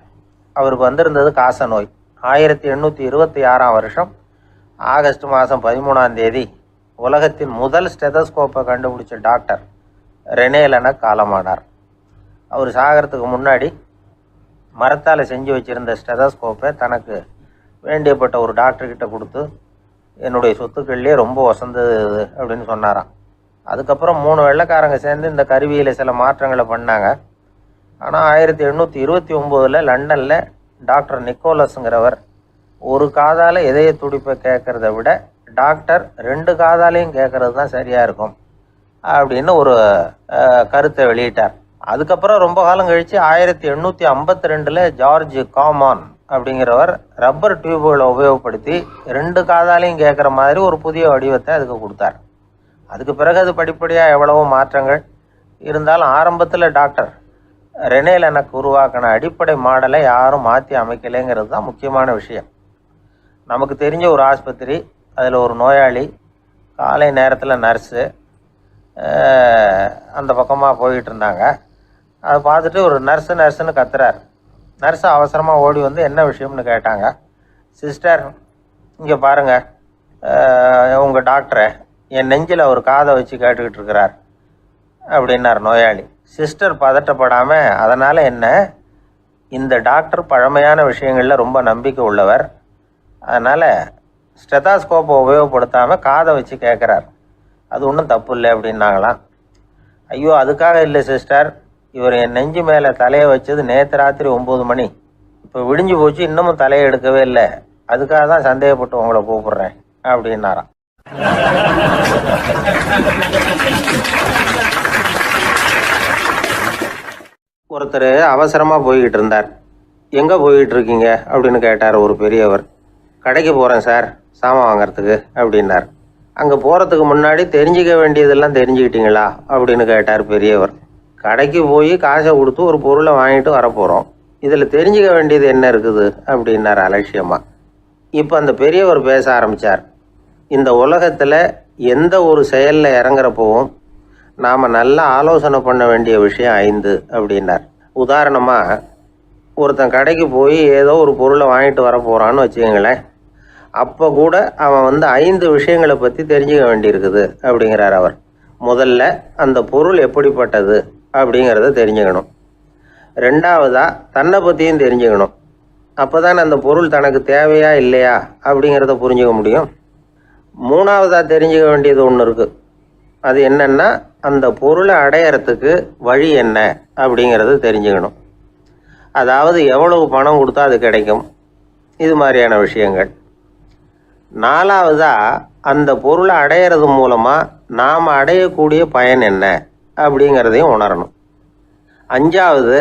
அவருக்கு வந்திருந்தது காச நோய். 1826 வருஷம் ஆகஸ்ட் மாதம் 13 உலகத்தின் முதல் ஸ்டெதஸ்கோப்பை கண்டுபிடிச்ச டாக்டர் ரெனே லெனக் காலமானார். அவர் சாகிறதுக்கு முன்னாடி மரத்தால் செஞ்சு வச்சுருந்த ஸ்டெதஸ்கோப்பை தனக்கு வேண்டியப்பட்ட ஒரு டாக்டர்கிட்ட கொடுத்து, என்னுடைய சொத்துக்கள்லேயே ரொம்ப வசந்தது அப்படின்னு சொன்னாராம். அதுக்கப்புறம் 3 வெள்ளைக்காரங்க சேர்ந்து இந்த கருவியில் சில மாற்றங்களை பண்ணாங்க. ஆனால் 1829 லண்டனில் டாக்டர் நிக்கோலஸுங்கிறவர் ஒரு காதால் இதய துடிப்பை கேட்குறத விட டாக்டர் 2 காதாலையும் கேட்குறது தான் சரியாக இருக்கும் அப்படின்னு ஒரு கருத்தை வெளியிட்டார். அதுக்கப்புறம் ரொம்ப காலம் கழித்து 1852 ஜார்ஜ் காமான் அப்படிங்கிறவர் ரப்பர் டியூபுகளை உபயோகப்படுத்தி 2 காதாலையும் கேட்குற மாதிரி ஒரு புதிய வடிவத்தை அதுக்கு கொடுத்தார். அதுக்கு பிறகு அது படிப்படியாக எவ்வளவோ மாற்றங்கள் இருந்தாலும் ஆரம்பத்தில் டாக்டர் ரெனே லெனக் உருவாக்கின அடிப்படை மாடலை யாரும் மாற்றி அமைக்கலைங்கிறது தான் முக்கியமான விஷயம். நமக்கு தெரிஞ்ச ஒரு ஆஸ்பத்திரி, அதில் ஒரு நோயாளி, காலை நேரத்தில் நர்ஸு அந்த பக்கமாக போயிட்டு இருந்தாங்க. அதை பார்த்துட்டு ஒரு நர்ஸுன்னு கத்துறார். நர்ஸு அவசரமாக ஓடி வந்து என்ன விஷயம்னு கேட்டாங்க. சிஸ்டர், இங்கே பாருங்கள், உங்கள் டாக்டரை என் நெஞ்சில் ஒரு காதை வச்சு கேட்டுக்கிட்டு இருக்கிறார் அப்படின்னார் நோயாளி. சிஸ்டர் பதட்டப்படாமல், அதனால் என்ன, இந்த டாக்டர் பழமையான விஷயங்களில் ரொம்ப நம்பிக்கை உள்ளவர், அதனால் ஸ்டெதாஸ்கோப்பை உபயோகப்படுத்தாமல் காதை வச்சு கேட்குறார், அது ஒன்றும் தப்பு இல்லை அப்படின்னாங்களாம். ஐயோ, அதுக்காக இல்லை சிஸ்டர், இவர் என் நெஞ்சு மேலே தலையை வச்சது நேற்று ராத்திரி 9 மணி. இப்போ விடிஞ்சு போச்சு, இன்னமும் தலையை எடுக்கவே இல்லை. அதுக்காக தான் சந்தேகப்பட்டு உங்களை கூப்பிடுறேன் அப்படின்னாராம். ஒருத்தர் அவசரமாக போய்கிட்டு இருந்தார். எங்கே போய்கிட்டு இருக்கீங்க அப்படின்னு கேட்டார் ஒரு பெரியவர். கடைக்கு போகிறேன் சார், சாமான் வாங்கிறதுக்கு அப்படின்னார். அங்கே போகிறதுக்கு முன்னாடி தெரிஞ்சிக்க வேண்டியதெல்லாம் தெரிஞ்சுக்கிட்டீங்களா அப்படின்னு கேட்டார் பெரியவர். கடைக்கு போய் காசை கொடுத்து ஒரு பொருளை வாங்கிட்டு வரப்போகிறோம், இதில் தெரிஞ்சிக்க வேண்டியது என்ன இருக்குது அப்படின்னார் அலட்சியமாக. இப்போ அந்த பெரியவர் பேச ஆரம்பித்தார். இந்த உலகத்தில் எந்த ஒரு செயலில் இறங்குறப்போவும் நாம் நல்லா ஆலோசனை பண்ண வேண்டிய விஷயம் 5 அப்படின்னார். உதாரணமாக, ஒருத்தன் கடைக்கு போய் ஏதோ ஒரு பொருளை வாங்கிட்டு வர போகிறான்னு வச்சுக்கோங்களேன். அப்போ கூட அவன் 5 விஷயங்களை பற்றி தெரிஞ்சுக்க வேண்டியிருக்குது அப்படிங்கிறார் அவர். முதல்ல அந்த பொருள் எப்படிப்பட்டது அப்படிங்கிறத தெரிஞ்சுக்கணும். ரெண்டாவதாக தன்னை பற்றியும் தெரிஞ்சுக்கணும். அப்போ தான் அந்த பொருள் தனக்கு தேவையா இல்லையா அப்படிங்கிறத புரிஞ்சுக்க முடியும். மூணாவதாக தெரிஞ்சுக்க வேண்டியது ஒன்று இருக்குது. அது என்னென்னா, அந்த பொருளை அடையறதுக்கு வழி என்ன அப்படிங்கிறத தெரிஞ்சுக்கணும். அதாவது எவ்வளவு பணம் கொடுத்தா அது கிடைக்கும், இது மாதிரியான விஷயங்கள். நாலாவதாக அந்த பொருளை அடையிறது மூலமாக நாம் அடையக்கூடிய பயன் என்ன அப்படிங்கிறதையும் உணரணும். அஞ்சாவது,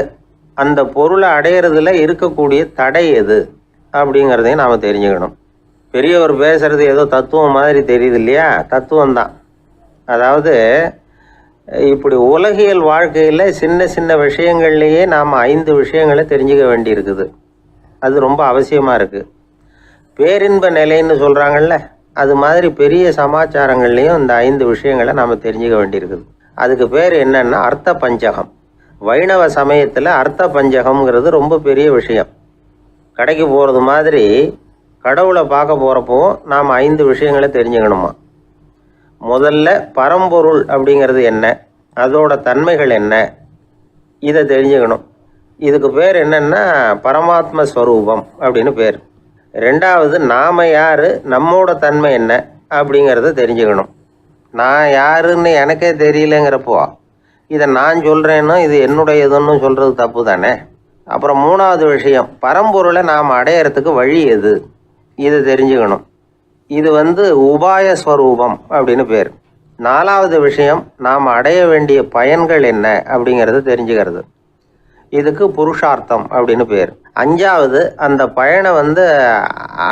அந்த பொருளை அடையிறதுல இருக்கக்கூடிய தடை எது அப்படிங்கிறதையும் நாம் தெரிஞ்சுக்கணும். பெரியவர் பேசுகிறது ஏதோ தத்துவம் மாதிரி தெரியுது இல்லையா? தத்துவம்தான். அதாவது இப்படி உலகியல் வாழ்க்கையில் சின்ன சின்ன விஷயங்கள்லேயே நாம் 5 விஷயங்களை தெரிஞ்சுக்க வேண்டியிருக்குது. அது ரொம்ப அவசியமாக இருக்குது. பேரின்ப நிலைன்னு சொல்கிறாங்கல்ல, அது மாதிரி பெரிய சமாச்சாரங்கள்லேயும் இந்த 5 விஷயங்களை நாம் தெரிஞ்சுக்க வேண்டியிருக்குது. அதுக்கு பேர் என்னன்னா அர்த்த பஞ்சகம். வைணவ சமயத்தில் அர்த்த பஞ்சகம்ங்கிறது ரொம்ப பெரிய விஷயம். கடைக்கு போகிறது மாதிரி கடவுளை பார்க்க போகிறப்போ நாம் 5 விஷயங்களை தெரிஞ்சுக்கணுமா. முதல்ல பரம்பொருள் அப்படிங்கிறது என்ன, அதோட தன்மைகள் என்ன, இதை தெரிஞ்சுக்கணும். இதுக்கு பேர் என்னன்னா பரமாத்ம ஸ்வரூபம் அப்படின்னு பேர். ரெண்டாவது, நாம் யார், நம்மோட தன்மை என்ன அப்படிங்கிறத தெரிஞ்சுக்கணும். நான் யாருன்னு எனக்கே தெரியலங்கிறப்போ இதை நான் சொல்கிறேன்னு இது என்னுடையதுன்னு சொல்கிறது தப்பு தானே. அப்புறம் மூணாவது விஷயம், பரம்பொருளை நாம் அடையிறதுக்கு வழி எது, இதை தெரிஞ்சுக்கணும். இது உபாய ஸ்வரூபம் அப்படின்னு பேர். நாலாவது விஷயம், நாம் அடைய வேண்டிய பயன்கள் என்ன அப்படிங்கிறது தெரிஞ்சுக்கிறது. இதுக்கு புருஷார்த்தம் அப்படின்னு பேர். அஞ்சாவது, அந்த பயனை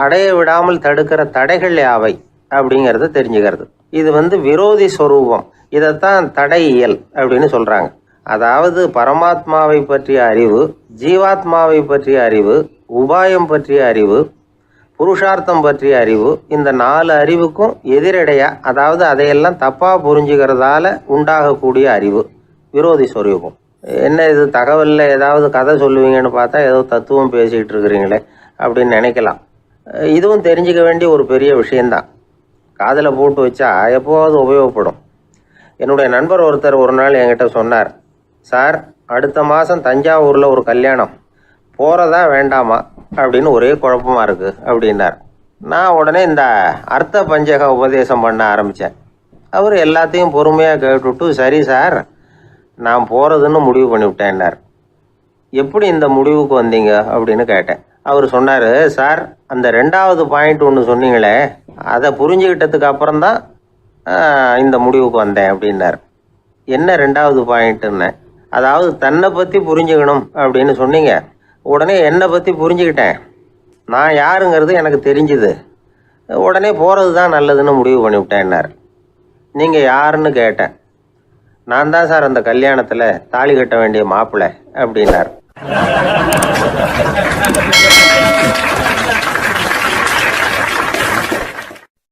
அடைய விடாமல் தடுக்கிற தடைகள் யாவை அப்படிங்கிறத தெரிஞ்சுக்கிறது. இது விரோதி ஸ்வரூபம். இதைத்தான் தடையியல் அப்படின்னு சொல்கிறாங்க. அதாவது பரமாத்மாவை பற்றிய அறிவு, ஜீவாத்மாவை பற்றிய அறிவு, உபாயம் பற்றிய அறிவு, புருஷார்த்தம் பற்றிய அறிவு, இந்த 4 அறிவுக்கும் எதிரடையா, அதாவது அதையெல்லாம் தப்பாக புரிஞ்சுக்கிறதால உண்டாகக்கூடிய அறிவு விரோதி ஸ்வரூபம். என்ன இது தகவலில் ஏதாவது கதை சொல்லுவீங்கன்னு பார்த்தா ஏதோ தத்துவம் பேசிகிட்டு இருக்கிறீங்களே அப்படின்னு நினைக்கலாம். இதுவும் தெரிஞ்சிக்க வேண்டிய ஒரு பெரிய விஷயந்தான். காதில் போட்டு வச்சா எப்போவாவது உபயோகப்படும். என்னுடைய நண்பர் ஒருத்தர் ஒரு நாள் என்கிட்ட சொன்னார், சார் அடுத்த மாதம் தஞ்சாவூரில் ஒரு கல்யாணம், போகிறதா வேண்டாமா அப்படின்னு ஒரே குழப்பமாக இருக்குது அப்படின்னார். நான் உடனே இந்த அர்த்த பஞ்சக உபதேசம் பண்ண ஆரம்பித்தேன். அவர் எல்லாத்தையும் பொறுமையாக கேட்டுவிட்டு, சரி சார் நான் போகிறதுன்னு முடிவு பண்ணிவிட்டேன்னார். எப்படி இந்த முடிவுக்கு வந்தீங்க அப்படின்னு கேட்டேன். அவர் சொன்னார், சார் அந்த 2வது பாயிண்ட் ஒன்று சொன்னீங்களே, அதை புரிஞ்சுக்கிட்டதுக்கு அப்புறம்தான் இந்த முடிவுக்கு வந்தேன் அப்படின்னார். என்ன 2வது பாயிண்ட்டுன்னு? அதாவது தன்னை பற்றி புரிஞ்சுக்கணும் அப்படின்னு சொன்னீங்க. உடனே என்னை பற்றி புரிஞ்சுக்கிட்டேன், நான் யாருங்கிறது எனக்கு தெரிஞ்சுது, உடனே போகிறது தான் நல்லதுன்னு முடிவு பண்ணிவிட்டேன்னார். நீங்கள் யாருன்னு கேட்டேன். நான் தான் சார் அந்த கல்யாணத்தில் தாலி கட்ட வேண்டிய மாப்பிள்ளை அப்படின்னார்.